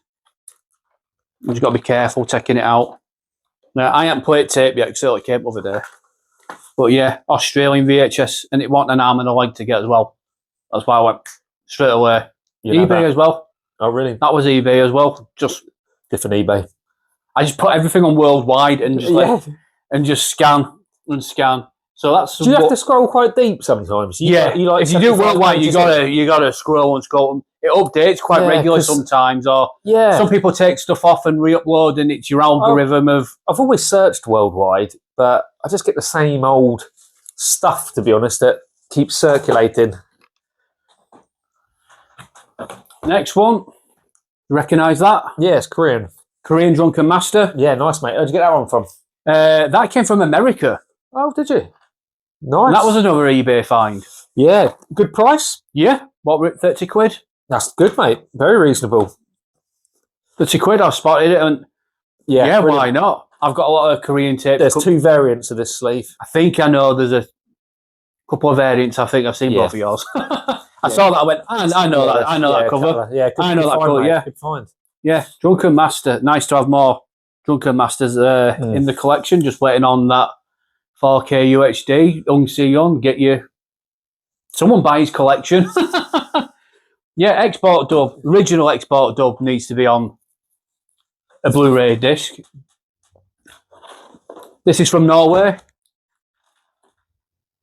You just got to be careful taking it out. Now, I haven't played tape yet because it came over there. But yeah, Australian VHS, and it wasn't an arm and a leg to get as well. That's why I went straight away. eBay as well. Oh, really? That was eBay as well. Just different eBay. I just put everything on worldwide and just scan and scan. So that's. Do you have to scroll quite deep sometimes? If you do worldwide, you gotta scroll and scroll. It updates quite regularly sometimes, or some people take stuff off and re-upload, and it's your algorithm of. I've always searched worldwide, but I just get the same old stuff, to be honest, that keeps circulating. Next one, recognise that? Yeah, it's Korean. Korean Drunken Master. Yeah, nice, mate. Where'd you get that one from? That came from America. Oh, did you? Nice. And that was another eBay find. Yeah, good price. Yeah, what, 30 quid? That's good, mate. Very reasonable. 30 quid, I spotted it, and yeah, why not? I've got a lot of Korean tape. There's two variants of this sleeve. I think I know there's a couple of variants. I think I've seen both of yours. I saw that. I went. I know that. I know that cover. Yeah, I know that cover. Yeah, good find. Yeah, Drunken Master. Nice to have more Drunken Masters in the collection. Just waiting on that 4K UHD. Ung Si Young, get you. Someone buy his collection. Yeah, export dub. Original export dub needs to be on a Blu-ray disc. This is from Norway.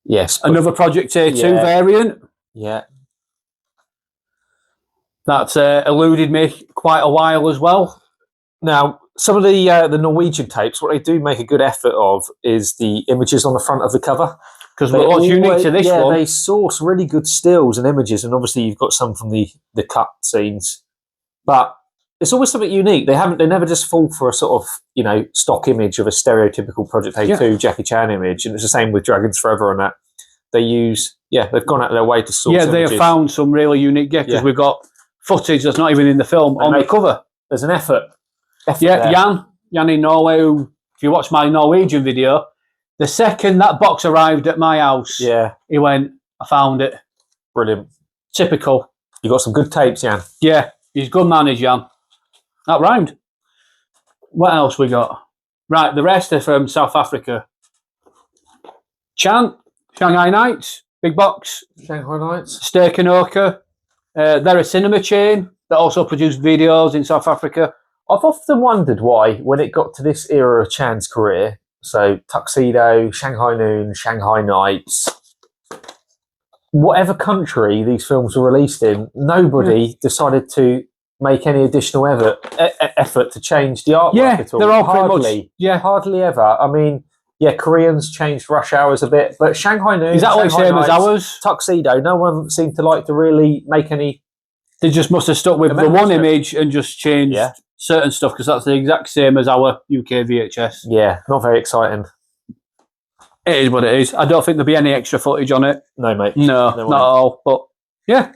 Yes. Another Project A2 variant. Yeah. That's eluded me quite a while as well. Now, some of the Norwegian tapes, what they do make a good effort of is the images on the front of the cover. Because what's unique to this one... they source really good stills and images, and obviously you've got some from the cut scenes. But it's always something unique. They never just fall for a sort of, stock image of a stereotypical Project A2 Jackie Chan image, and it's the same with Dragons Forever and that. They use, they've gone out of their way to source images. They have found some really unique, because we've got footage that's not even in the film on the cover. There's an effort there. Jan in Norway, who, if you watch my Norwegian video, the second that box arrived at my house, he went, I found it. Brilliant. Typical. You got some good tapes, Jan. Yeah, he's a good man, is Jan. That rhymed. What else we got? Right, the rest are from South Africa. Chant, Shanghai Nights, big box. Shanghai Nights. Sterkenoka. They're a cinema chain that also produce videos in South Africa. I've often wondered why, when it got to this era of Chan's career, so Tuxedo, Shanghai Noon, Shanghai Nights, whatever country these films were released in, nobody decided to make any additional effort to change the artwork at all. They're all pretty much, hardly ever. I mean, Koreans changed rush hours a bit, but Shanghai Noon, exactly the same as ours. Tuxedo, no one seemed to like to really make any. They just must have stuck with the one image and just changed certain stuff, because that's the exact same as our UK VHS. Yeah, not very exciting. It is what it is. I don't think there'll be any extra footage on it. No, mate. No, not at all. But yeah.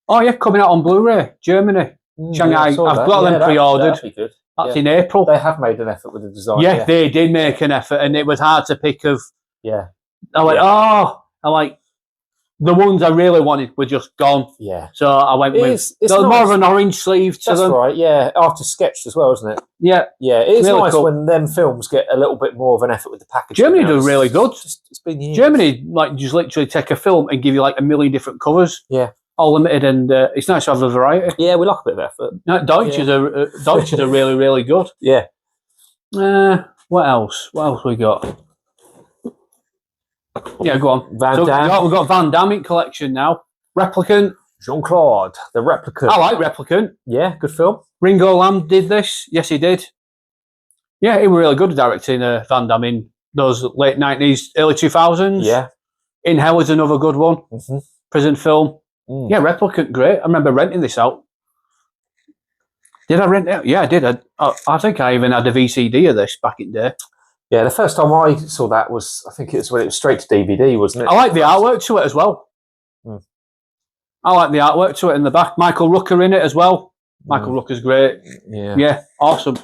Oh, yeah, coming out on Blu-ray, Germany. Shanghai. I've got them pre-ordered. That'd be good. That's in April. They have made an effort with the design. Yeah, they did make an effort, and it was hard to pick of. Yeah. I went, I'm like, the ones I really wanted were just gone. Yeah. So I went with It's more nice. of an orange sleeve to That's them. right, yeah. After sketched as well, isn't it? Yeah. Yeah, it is Really nice cool. when them films get a little bit more of an effort with the packaging. Germany now. do really good. It's been years. Germany like just literally take a film and give you like a million different covers. Yeah. All limited, and it's nice to have a variety. Yeah, we like a bit of effort. No, Deutsches are really, really good. Yeah. What else? What else we got? Yeah, go on. Van Damme. We've got Van Damme in collection now. Replicant. Jean-Claude, the Replicant. I like Replicant. Yeah, good film. Ringo Lam did this. Yes, he did. Yeah, he was really good at directing Van Damme in those late 90s, early 2000s. Yeah. In Hell is another good one. Mm-hmm. Prison film. Mm. Yeah, Replicant, great. I remember renting this out. Did I rent it? Yeah, I did. I think I even had a VCD of this back in the day. Yeah, the first time I saw that was, I think it was when it was straight to DVD, wasn't it? I like the artwork to it as well. Mm. I like the artwork to it in the back. Michael Rooker in it as well. Michael Rooker's great. Yeah. Yeah, awesome.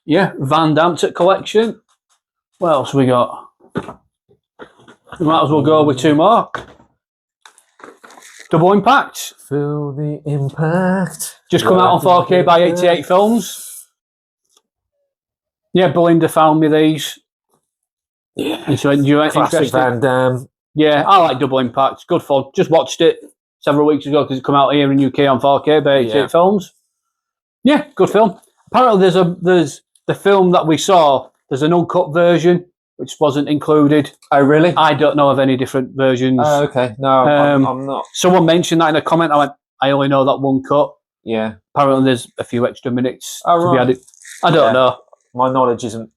Yeah, Van Damme collection. What else we got? We might as well go with two more. Double Impact. Feel the impact. Just come out on 4K by 88 Films. Yeah, Belinda found me these. Yeah. And so, you Classic interested? Van Damme. Yeah, I like Double Impact. Good fun. Just watched it several weeks ago because it come out here in UK on 4K by 88 Films. Yeah, good film. Apparently, there's the film that we saw. There's an uncut version which wasn't included. Oh, really? I don't know of any different versions. Oh, okay. No, I'm not. Someone mentioned that in a comment. I went, I only know that one cut. Yeah. Apparently, there's a few extra minutes Oh, to be right. added. I don't know. My knowledge isn't.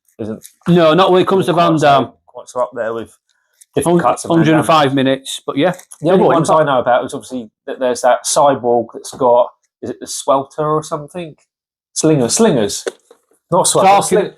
No, not when it comes to Van Damme. Quite so up there with different cuts of 105 minutes, but yeah. The only Double ones Impact. I know about is obviously that there's that cyborg that's got, is it the Swelter or something? Slingers. Not Swelter.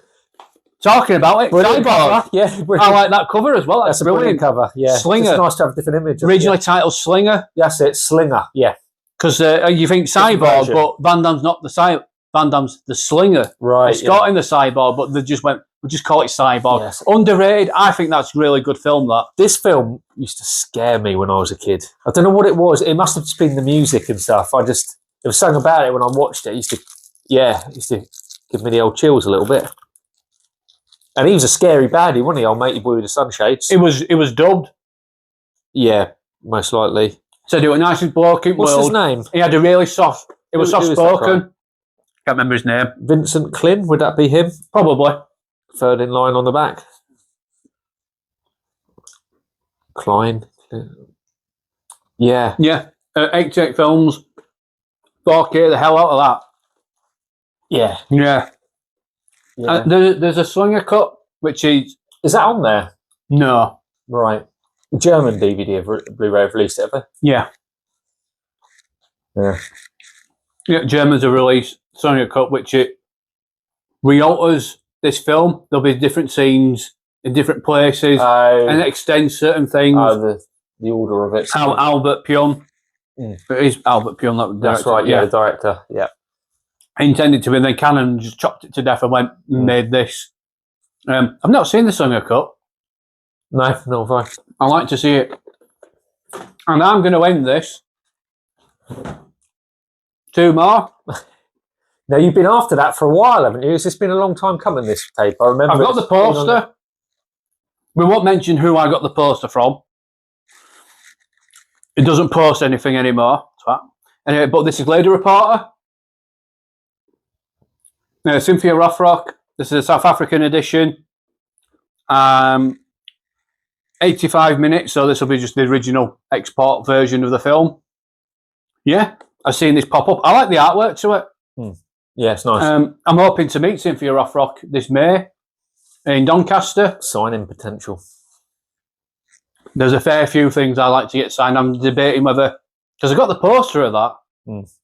Talking about it, Brilliant Cyborg. cover. Yeah, brilliant. I like that cover as well. That's That's a brilliant brilliant. cover. Yeah, Slinger. It's nice to have a different image. Originally titled Slinger, That's it, Slinger. Yeah, because you think Different Cyborg, version. but Van Damme's not the Van Damme's the Slinger. right. It's got in the Cyborg, but they just went, we'll just call it Cyborg. Yes. Underrated. I think that's a really good film, that. This film used to scare me when I was a kid. I don't know what it was. It must have just been the music and stuff. There was something about it when I watched it. It used to give me the old chills a little bit. And he was a scary baddie, wasn't he? Old matey boy with the sunshades. It was dubbed. Yeah, most likely. Said it was nicest bloke in the What's his world. name? He had a really soft. It was Who- who soft is that spoken. guy? Can't remember his name. Vincent Klin, would that be him? Probably. Third in line on the back. Klein. Yeah. Yeah. 88 films. 4K, the hell out of that. Yeah. Yeah. Yeah. There's a Slinger cut, which is Is that on there? no. Right. German DVD of Blu-ray have released it, have Yeah. they? Yeah. Yeah, Germans have released Slinger cut, which it realters this film. There'll be different scenes in different places and it extends certain things. The order of it. Albert Pyun. Mm. It is Albert Pyun that That's directed right, it, yeah, the director. Yeah. Intended to be, and then Canon just chopped it to death and went and made this. I've not seen the Slinger cut. No, no, fine. I like to see it. And I'm going to end this. Two more. Now, you've been after that for a while, haven't you? Has this been a long time coming, this tape? I remember. I've got the it's been on poster. We won't mention who I got the poster from. It doesn't post anything anymore. Anyway, but this is Lady Reporter. Cynthia Rothrock. This is a South African edition. 85 minutes, so this will be just the original export version of the film. Yeah, I've seen this pop up. I like the artwork to it. Yeah, it's nice. I'm hoping to meet Cynthia Rothrock this May in Doncaster. Signing potential. There's a fair few things I like to get signed. I'm debating whether, because I got the poster of that.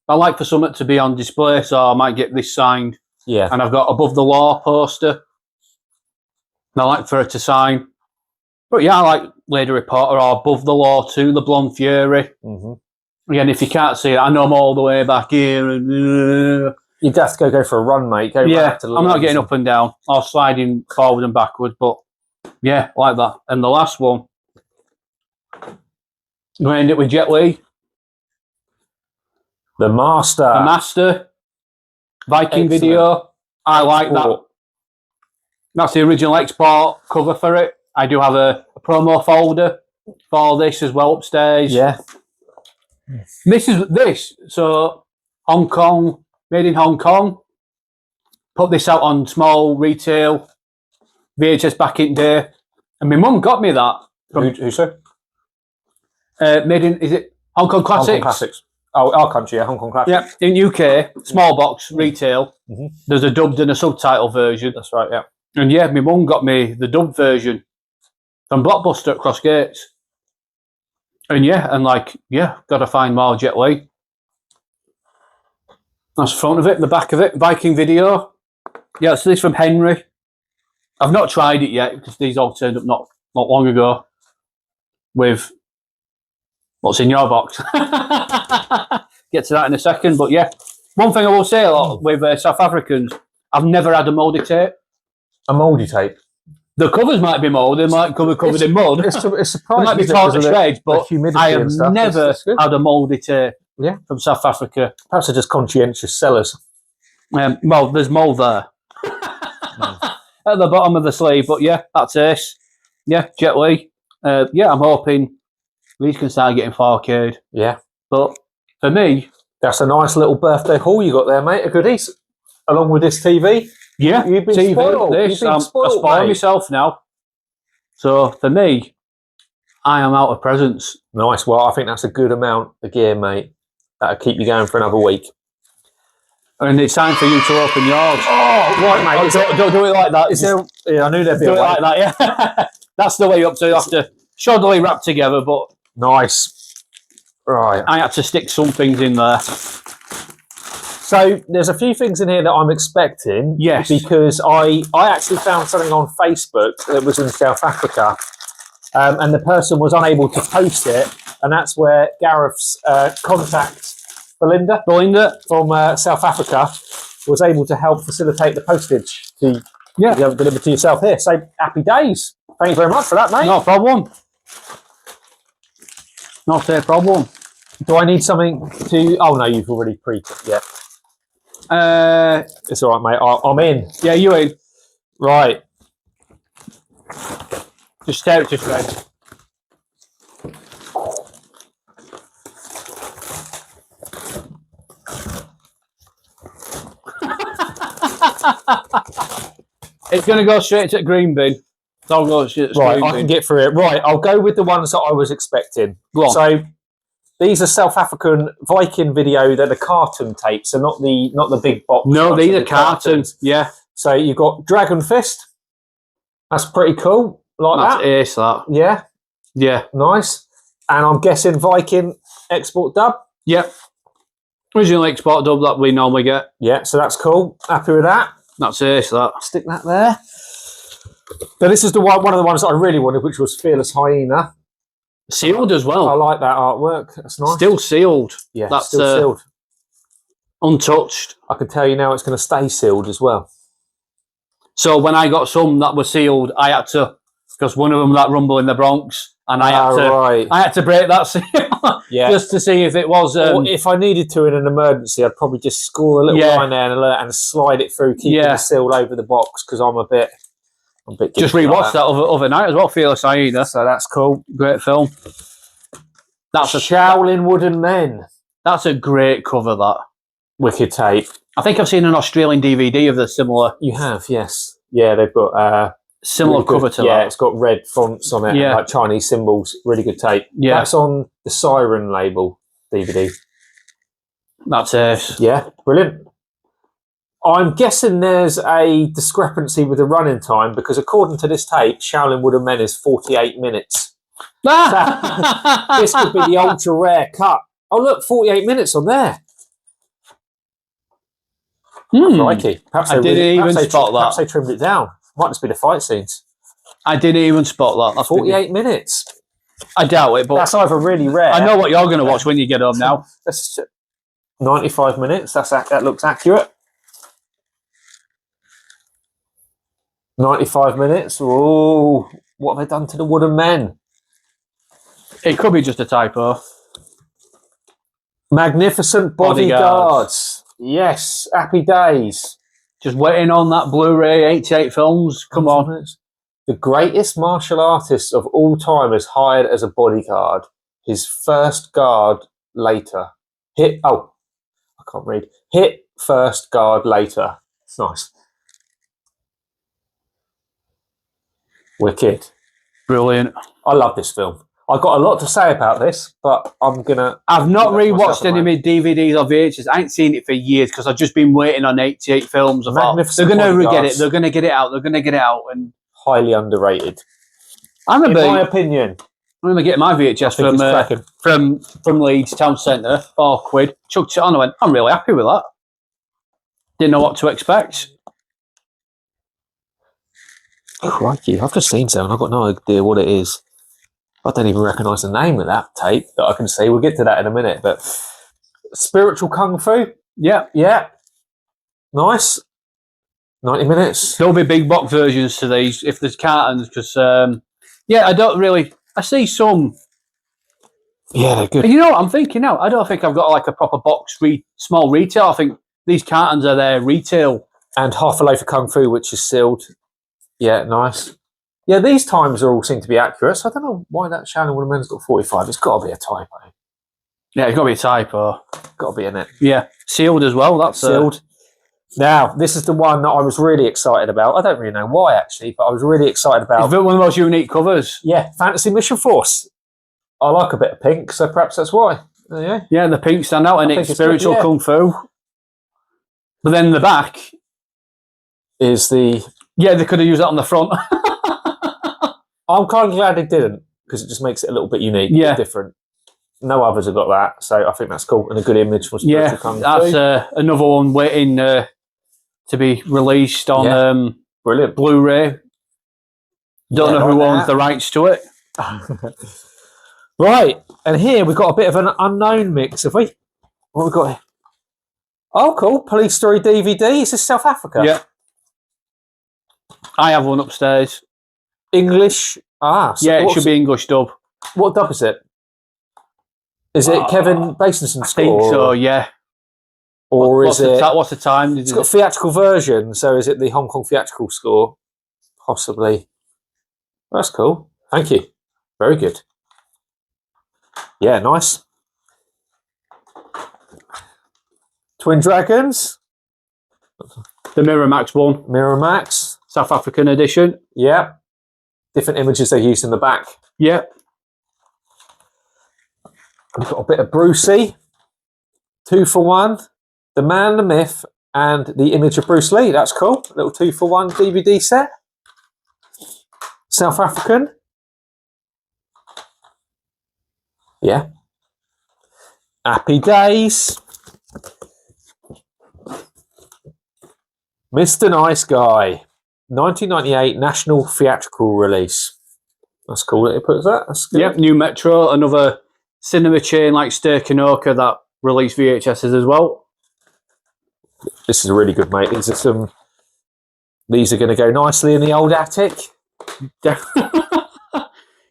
I like for something to be on display, so I might get this signed. Yeah. And I've got Above the Law poster. And I like for her to sign. But yeah, I like Lady Reporter or Above the Law 2, The Blonde Fury. Mm-hmm. Again, if you can't see it, I know I'm all the way back here. And, You'd have to go for a run, mate. Go yeah, back to I'm not getting up and down or sliding forward and backwards. But yeah, like that. And the last one. I'm going to end it with Jet Li, The Master. the Master, Viking Excellent. video. I like that. Export. That's the original export cover for it. I do have a promo folder for this as well upstairs. Yeah. This is this. So Hong Kong, made in Hong Kong. Put this out on small retail VHS back in day, and my mum got me that. Who sir? Made in, is it Hong Kong Classics? Hong Kong Classics. Oh, our country, yeah, Hong Kong Classics. Yeah, in UK, small box retail. Mhm. There's a dubbed and a subtitle version. That's right, yeah. And yeah, my mum got me the dubbed version from Blockbuster at Cross Gates. And yeah, and like, yeah, got to find more Jet Li. That's the front of it, the back of it, Viking video. Yeah, so this from Henry. I've not tried it yet because these all turned up not long ago with what's in your box. Get to that in a second, but yeah. One thing I will say a lot with South Africans, I've never had a mouldy tape. A mouldy tape. The covers might be mouldy, they might be covered in mud. It's It surprising. might be isn't it, torn because to of the- shreds, but humidity I have and stuff. never It's good. had a mouldy tape Yeah. from South Africa. Perhaps they're just conscientious sellers. Well, there's mould there at the bottom of the sleeve, but yeah, that's Ace. Yeah, Jet Li. Yeah, I'm hoping these can start getting 4K'd. Yeah. But for me, That's a nice little birthday haul you got there, mate. A goodies. Along with this TV. yeah, You've been TV, spoiled. this, You've been I'm spoiled, spoiling mate. myself now. So for me, I am out of presents. Nice. Well, I think that's a good amount of gear, mate. That'll keep you going for another week. And it's time for you to open yours. Oh, right, mate. Don't do it like that. Is there, yeah, I knew there'd be Do a it way. like that, yeah. That's the way up to. You have to shoddily wrap together, but Nice. Right. I had to stick some things in there. So there's a few things in here that I'm expecting. Yes. Because I actually found something on Facebook that was in South Africa, and the person was unable to post it, and that's where Gareth's contact Belinda from South Africa was able to help facilitate the postage to be able to deliver to yourself here. So happy days. Thank you very much for that, mate. No problem. Not a problem. Do I need something to... Oh, no, you've already yeah. It's all right, mate. I'm in. Yeah, you in. Right. Just stare at your screen. It's going to go straight to the green bin. So I'll go straight to the Right, green I bin. can get through it. Right, I'll go with the ones that I was expecting. Go on. So these are South African Viking video. They're the carton tapes, so not the big box. No, ones, these they're are the cartons. Yeah, So you've got Dragon Fist. That's pretty cool. Like that's that. ace, that. Yeah, Yeah, nice. And I'm guessing Viking export dub. yeah. Original export dub that we normally get. Yeah, so that's cool. Happy with that. That's ace, that. Stick that there. But this is the one of the ones that I really wanted, which was Fearless Hyena. Sealed as I well. like that artwork. That's nice. Still sealed. yeah, that's, still sealed. Untouched. I can tell you now it's going to stay sealed as well. So when I got some that were sealed, I had to, because one of them that Rumble in the Bronx, and I had to break that seal Yeah. just to see if it was. Or if I needed to in an emergency, I'd probably just score a little Yeah. line there and slide it through, keeping Yeah. the seal over the box because I'm a bit. just guilty like rewatched that other night as well. Fearless Hyena, So that's cool. great film. That's a Shaolin Wooden Men. that's a great cover. That Wicked tape. I think I've seen an Australian DVD of the similar You have, yes. Yeah, they've got really cover good- to yeah, that. it's got red fonts on it, Yeah. and like Chinese symbols. Really good tape. Yeah. That's on the Siren label DVD. That's ace. Yeah, brilliant. I'm guessing there's a discrepancy with the running time because according to this tape, Shaolin Wooden Men is 48 minutes. This could be the ultra rare cut. Oh look, 48 minutes on there. Crikey. Perhaps I didn't even perhaps spot that. Perhaps they trimmed it down. Might just be the fight scenes. I didn't even spot that. That's 48 minutes. I doubt it, but That's either really rare. I know what you're going to watch when you get home now. That's 95 minutes. That looks accurate. 95 minutes. Oh, what have they done to the Wooden Men? It could be just a typo. Magnificent Bodyguards. Yes, happy days. Just waiting on that Blu-ray 88 films. Come on. The greatest martial artist of all time is hired as a bodyguard. His first guard later. I can't read. Hit first guard later. It's nice. Wicked. Brilliant. I love this film. I've got a lot to say about this, but I've not rewatched any of my DVDs or VHS. I ain't seen it for years because I've just been waiting on 88 films. I thought, they're going to get it. They're going to get it out. They're going to get it out. And highly underrated. I remember, in my opinion. I remember getting my VHS from Leeds Town Centre, £4. Chucked it on. I went, I'm really happy with that. Didn't know what to expect. Crikey, I've just seen something. I've got no idea what it is. I don't even recognise the name of that tape that I can see. We'll get to that in a minute. But Spiritual Kung Fu. Yeah. Yeah. Nice. 90 minutes. There'll be big box versions to these if there's cartons because, I see some. Yeah, they're good. You know what I'm thinking now? I don't think I've got like a proper box small retail. I think these cartons are their retail. And Half a Loaf of Kung Fu, which is sealed. Yeah, nice. Yeah, these times all seem to be accurate. So I don't know why that Shannon Woodman's got 45. It's got to be a typo. Yeah, it's got to be a typo. Got to be in it. Yeah, sealed as well. That's sealed. Now, this is the one that I was really excited about. I don't really know why, actually, but I was really excited about. It's one of the most unique covers. Yeah, Fantasy Mission Force. I like a bit of pink, so perhaps that's why. Yeah, the pink stand out, and it's Spiritual Kung Fu. But then the back is the... Yeah, they could have used that on the front. I'm kind of glad they didn't, because it just makes it a little bit unique, a bit different. No others have got that, so I think that's cool. And a good image for Spiritual Kung Fu. That's another one waiting to be released on brilliant Blu-ray. Don't know who owns the rights to it. Right, and here we've got a bit of an unknown mix, have we? What have we got here? Oh, cool. Police Story DVD. This is South Africa. Yeah. I have one upstairs. English. So it should be English dub. What dub is it? Is it Kevin Basonson's score? I think so, yeah. Or what's the time? It's got a theatrical version, so is it the Hong Kong theatrical score? Possibly. That's cool. Thank you. Very good. Yeah, nice. Twin Dragons. The Miramax one. Miramax. South African edition. Yeah. Different images they used in the back. Yeah. We've got a bit of Brucey. 2 for 1. The Man, the Myth, and the image of Bruce Lee. That's cool. A little 2 for 1 DVD set. South African. Yeah. Happy Days. Mr. Nice Guy. 1998 national theatrical release. That's cool that it puts that. That's good. Yep, New Metro, another cinema chain like Sturkenoka that released VHSs as well. This is really good, mate. These are going to go nicely in the old attic.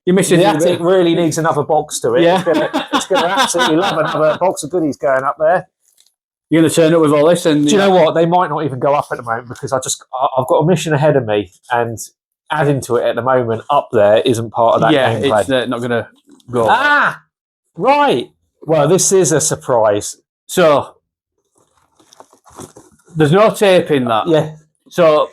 You're missing the attic. Really needs another box to it. Yeah. It's going to absolutely love another box of goodies going up there. You're going to turn up with all this, and do you know what? They might not even go up at the moment because I've got a mission ahead of me, and adding to it at the moment up there isn't part of that gameplay. Yeah, it's not going to go. Right. Well, this is a surprise. So there's no tape in that. Yeah. So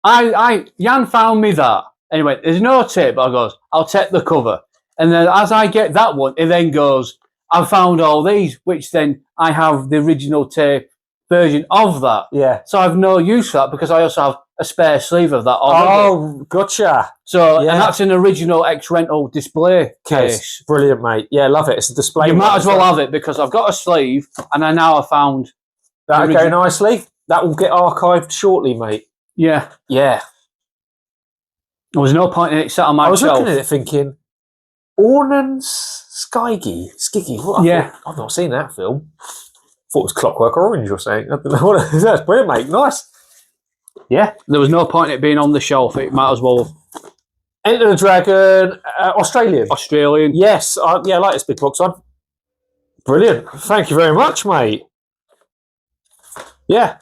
Jan found me that. Anyway, there's no tape, but I goes, I'll take the cover. And then as I get that one, it then goes, I've found all these, which then I have the original tape version of that. Yeah. So I've no use for that because I also have a spare sleeve of that already. Oh, gotcha. So, and that's an original X-Rental display case. Brilliant, mate. Yeah, love it. It's a display. You might as well have it because I've got a sleeve and I now have found... That'll go nicely. That will get archived shortly, mate. Yeah. Yeah. There was no point in it sat on my shelf. I was looking at it thinking, Ornans Skyggy. I've not seen that film. Thought it was Clockwork Orange or something. I don't know what it is. That's brilliant, mate. Nice. Yeah. There was no point in it being on the shelf. It might as well Enter the Dragon, Australian. Australian. Yes, I like this big box one. Brilliant. Thank you very much, mate. Yeah.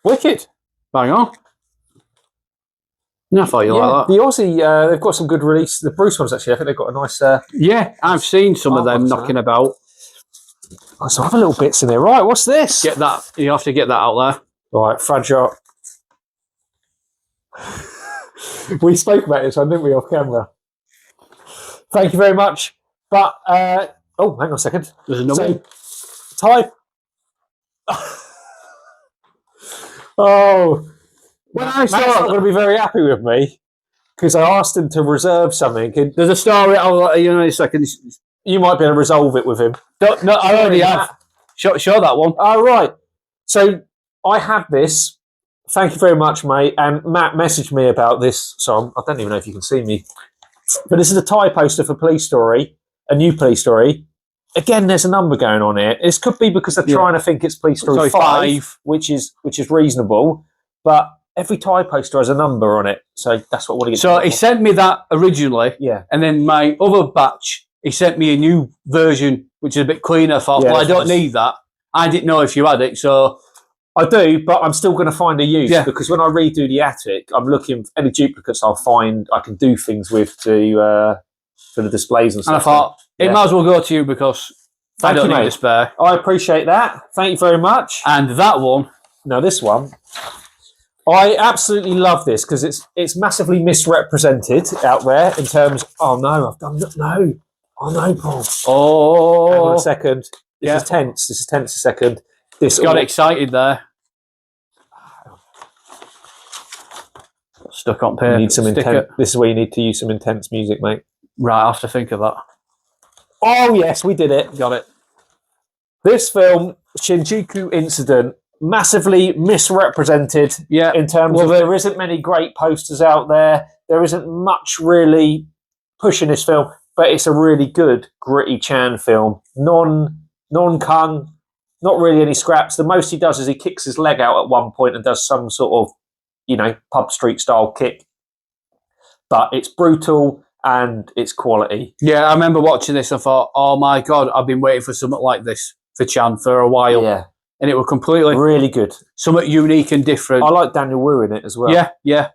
Wicked. Bang on. I thought you like The that. Aussie, they've got some good release. The Bruce ones, actually, I think they've got a nice... Yeah, I've seen some of them box, knocking about. got some other little bits in there. Right, what's this? Get that. You have to get that out there. Right, Fragile. We spoke about this one, didn't we, off camera? Thank you very much. But, oh, hang on a second. There's another one. Type. Oh, When I Matt's not saw going to be very happy with me because I asked him to reserve something. And there's a story. I'll let you know in a second. you might be able to resolve it with him. No, I already have. Show that one. Oh, right. So I have this. Thank you very much, mate. And Matt messaged me about this. So I don't even know if you can see me. But this is a tie poster for Police Story, a new Police Story. Again, there's a number going on here. This could be because they're trying to think it's Police Story 5, which is reasonable. But every tie poster has a number on it. So that's what I want to get. So he sent me that originally. Yeah. And then my other batch, he sent me a new version, which is a bit cleaner. I thought, Yeah, well, I don't nice. need that. I didn't know if you had it, so... I do, but I'm still going to find a use because when I redo the attic, I'm looking for any duplicates I'll find I can do things with for the displays and stuff. And I thought, it might as well go to you because I don't need a spare. I appreciate that. Thank you very much. And that one... Now this one, I absolutely love this because it's massively misrepresented out there in terms. Oh no, I've done no. Oh no, Paul. Oh, Hang on a second. This Yeah. is tense. This is tense. A second. This got excited there. Stuck on paper. You need some Sticker. intense. This is where you need to use some intense music, mate. Right, I'll have to think of that. Oh yes, we did it. Got it. This film, Shinjuku Incident, massively misrepresented. Yeah. In terms of there isn't many great posters out there. There isn't much really pushing this film, but it's a really good gritty Chan film. Non-kung, not really any scraps. The most he does is he kicks his leg out at one point and does some sort of, pub street style kick. But it's brutal and it's quality. Yeah, I remember watching this and thought, oh my God, I've been waiting for something like this for Chan for a while. Yeah. And it was completely Really good. something unique and different. I like Daniel Wu in it as well. Yeah. Yeah.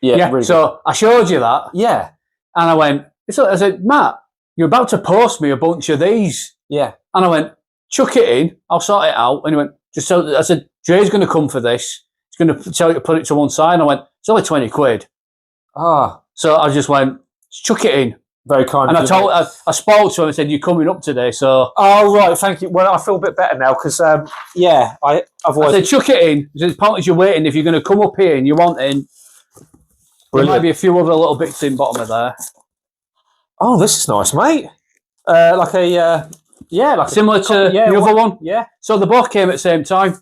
Really good. So I showed you that Yeah. and I went, I said, Matt, you're about to post me a bunch of these. Yeah. And I went, chuck it in, I'll sort it out. And he went, I said, Dre's going to come for this. He's going to tell you to put it to one side. And I went, it's only 20 quid. Ah. So I just went, chuck it in. Very kind. And of you, mate. I spoke to him and said, you're coming up today. So Oh, right. Thank you. Well, I feel a bit better now because, I otherwise. said, chuck it in. As part as you're waiting, if you're going to come up here and you want in, there might be a few other little bits in bottom of there. Oh, this is nice, mate. Like Similar to the other one. Yeah. So they both came at the same time.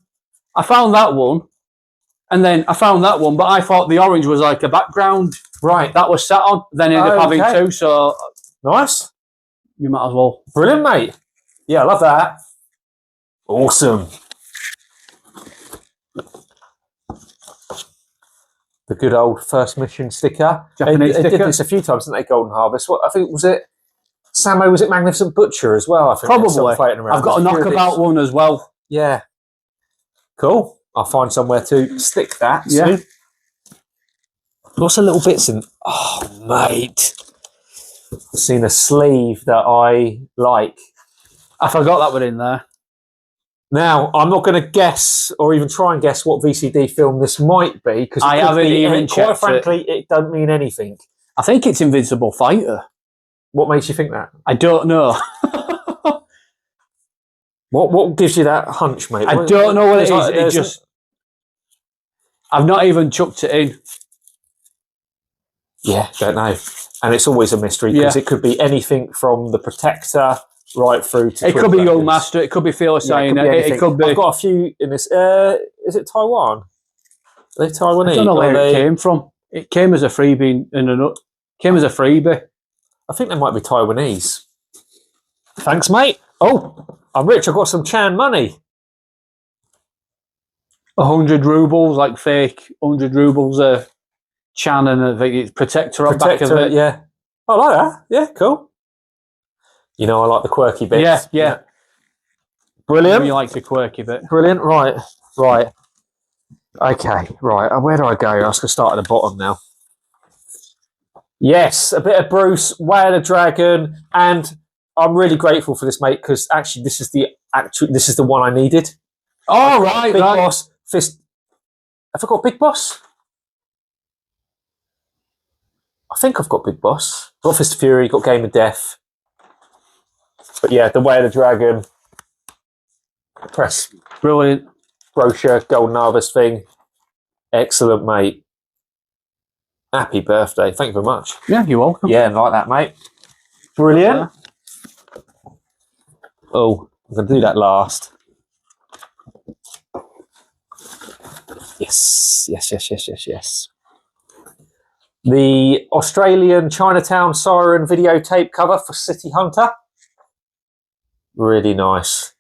I found that one. And then I found that one, but I thought the orange was like a background. Right. That was sat on. Then I ended up having two, so Nice. you might as well. Brilliant, mate. Yeah, I love that. Awesome. The good old first mission sticker. Japanese they did sticker. this a few times, didn't they? Golden Harvest. What I think was it? Samo, was it Magnificent Butcher as well? I think there's some Probably. floating around. I've got a There's few of knockabout these. one as well. Yeah. Cool. I'll find somewhere to stick that Yeah. soon. Lots of little bits in. Oh, mate. I've seen a sleeve that I like. I forgot that one in there. Now, I'm not going to guess or even try and guess what VCD film this might be because I haven't even quite checked frankly, it doesn't mean anything. I think it's Invincible Fighter. What makes you think that? I don't know. What gives you that hunch, mate? I don't know what it is. Like- It just... I've not even chucked it in. Yeah, don't know. And it's always a mystery because Yeah. it could be anything from The Protector right through to... It could be Twin Young Dragons. Master. It could be Fearless Yeah, Saying. It anything. could be. I've got a few in this. Is it Taiwan? Are they Taiwanese? I don't know where Are it they- came from. It came as a freebie came as a freebie. I think they might be Taiwanese. Thanks, mate. Oh, I'm rich. I've got some Chan money. 100 rubles, like fake 100 rubles. Chan and I think it's Protector on back of Protector, it. yeah. I like that. Yeah, cool. You know, I like the quirky bits. Yeah. Brilliant. You like the quirky bit. Brilliant. Right. Okay, right. Where do I go? I was going to start at the bottom now. Yes, a bit of Bruce, Way of the Dragon, and I'm really grateful for this, mate, because actually this is the one I needed. Oh, right, Big right. Boss, Fist. Have I got Big Boss? I think I've got Big Boss. Got Fist of Fury, got Game of Death. But yeah, the Way of the Dragon. Press Brilliant. brochure, Golden Harvest thing. Excellent, mate. Happy birthday. Thank you very much. Yeah, you're welcome. Yeah, like that, mate. Brilliant. Oh, I'm going to do that last. Yes. The Australian Chinatown Siren videotape cover for City Hunter. Really nice.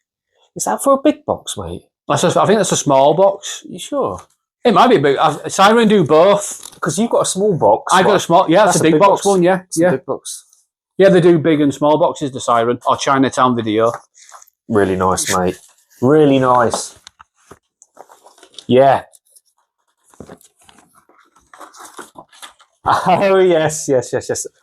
Is that for a big box, mate? I think that's a small box. You sure? It might be big. Siren do both. Because you've got a small box. I got a small. Yeah, that's a big box one. Yeah, It's a big box. Yeah, they do big and small boxes. The Siren or Chinatown video. Really nice, mate. Really nice. Yeah. Oh, yes.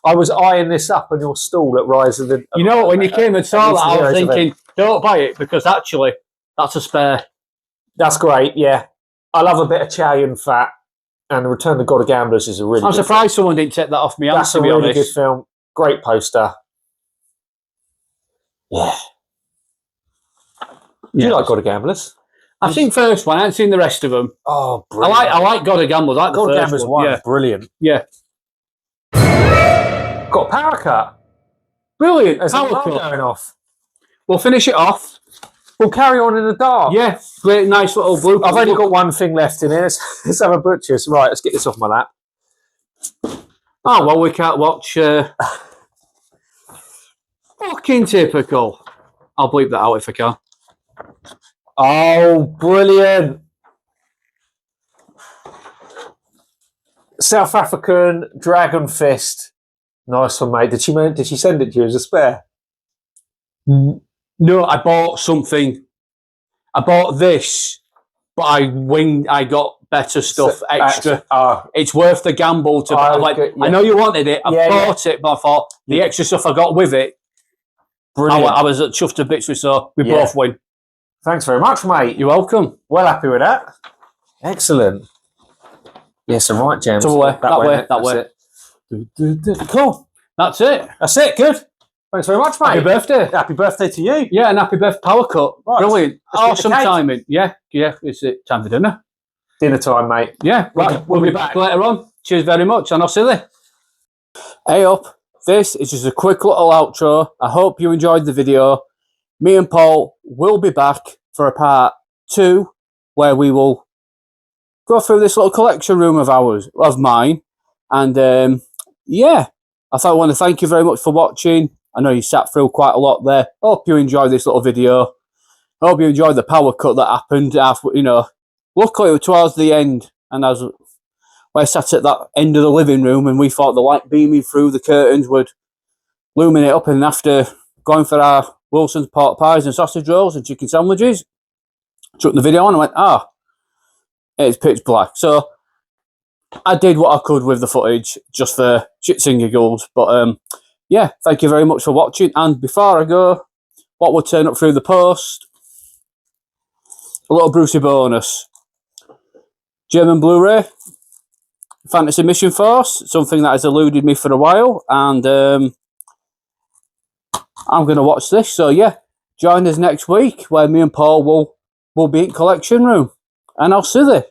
I was eyeing this up on your stall at Rise of the... You know, when you came and saw that, I was thinking, don't buy it, because actually, that's a spare. That's great, yeah. I love a bit of Chow Yun Fat, and Return of the God of Gamblers is a really I'm good surprised someone didn't take that off me. That's a really good film. Great poster. Yeah. Do you like God of Gamblers? I've seen first one. I haven't seen the rest of them. Oh, brilliant. I like God of Gamblers. I like God the of first Gamblers one. 1. Yeah. Brilliant. Yeah. Got a power cut. Brilliant. There's Power a alarm cut. going off. We'll finish it off. We'll carry on in the dark. Yeah. Great, nice little blue. I've only got one thing left in here. Let's have a butcher's. Right, let's get this off my lap. Oh, well, we can't watch... Fucking typical. I'll bleep that out if I can. Oh, brilliant. South African Dragon Fist. Nice one, mate. Did she send it to you as a spare? No, I bought something. I bought this, but I got better stuff extra. It's worth the gamble to buy. I know you wanted it. I bought it, but I thought the extra stuff I got with it. Brilliant. I was chuffed to bits with, so we both win. Thanks very much, mate. You're welcome. Well happy with that. Excellent. Yeah, some right gems. That way. Cool. That's it. That's it. Good. Thanks very much, mate. Happy birthday. Happy birthday to you. Yeah, and happy birthday power cut. Right. Brilliant. Let's Awesome timing. Yeah. It's time for dinner. Dinner time, mate. Yeah. We'll be back later on. Cheers very much, and I'll see you. Hey up. This is just a quick little outro. I hope you enjoyed the video. Me and Paul will be back for a part 2 where we will go through this little collection room of mine. And yeah, I thought I want to thank you very much for watching. I know you sat through quite a lot there. Hope you enjoyed this little video. Hope you enjoyed the power cut that happened after, luckily it was towards the end, and I sat at that end of the living room, and we thought the light beaming through the curtains would illuminate up, and after going for our Wilson's pork pies and sausage rolls and chicken sandwiches, took the video on and went, it's pitch black. So I did what I could with the footage just for shits and giggles. But yeah, thank you very much for watching. And before I go, what will turn up through the post? A little Brucey bonus. German Blu-ray. Fantasy Mission Force. Something that has eluded me for a while. And I'm going to watch this. So yeah, join us next week where me and Paul will be in collection room. And I'll see you.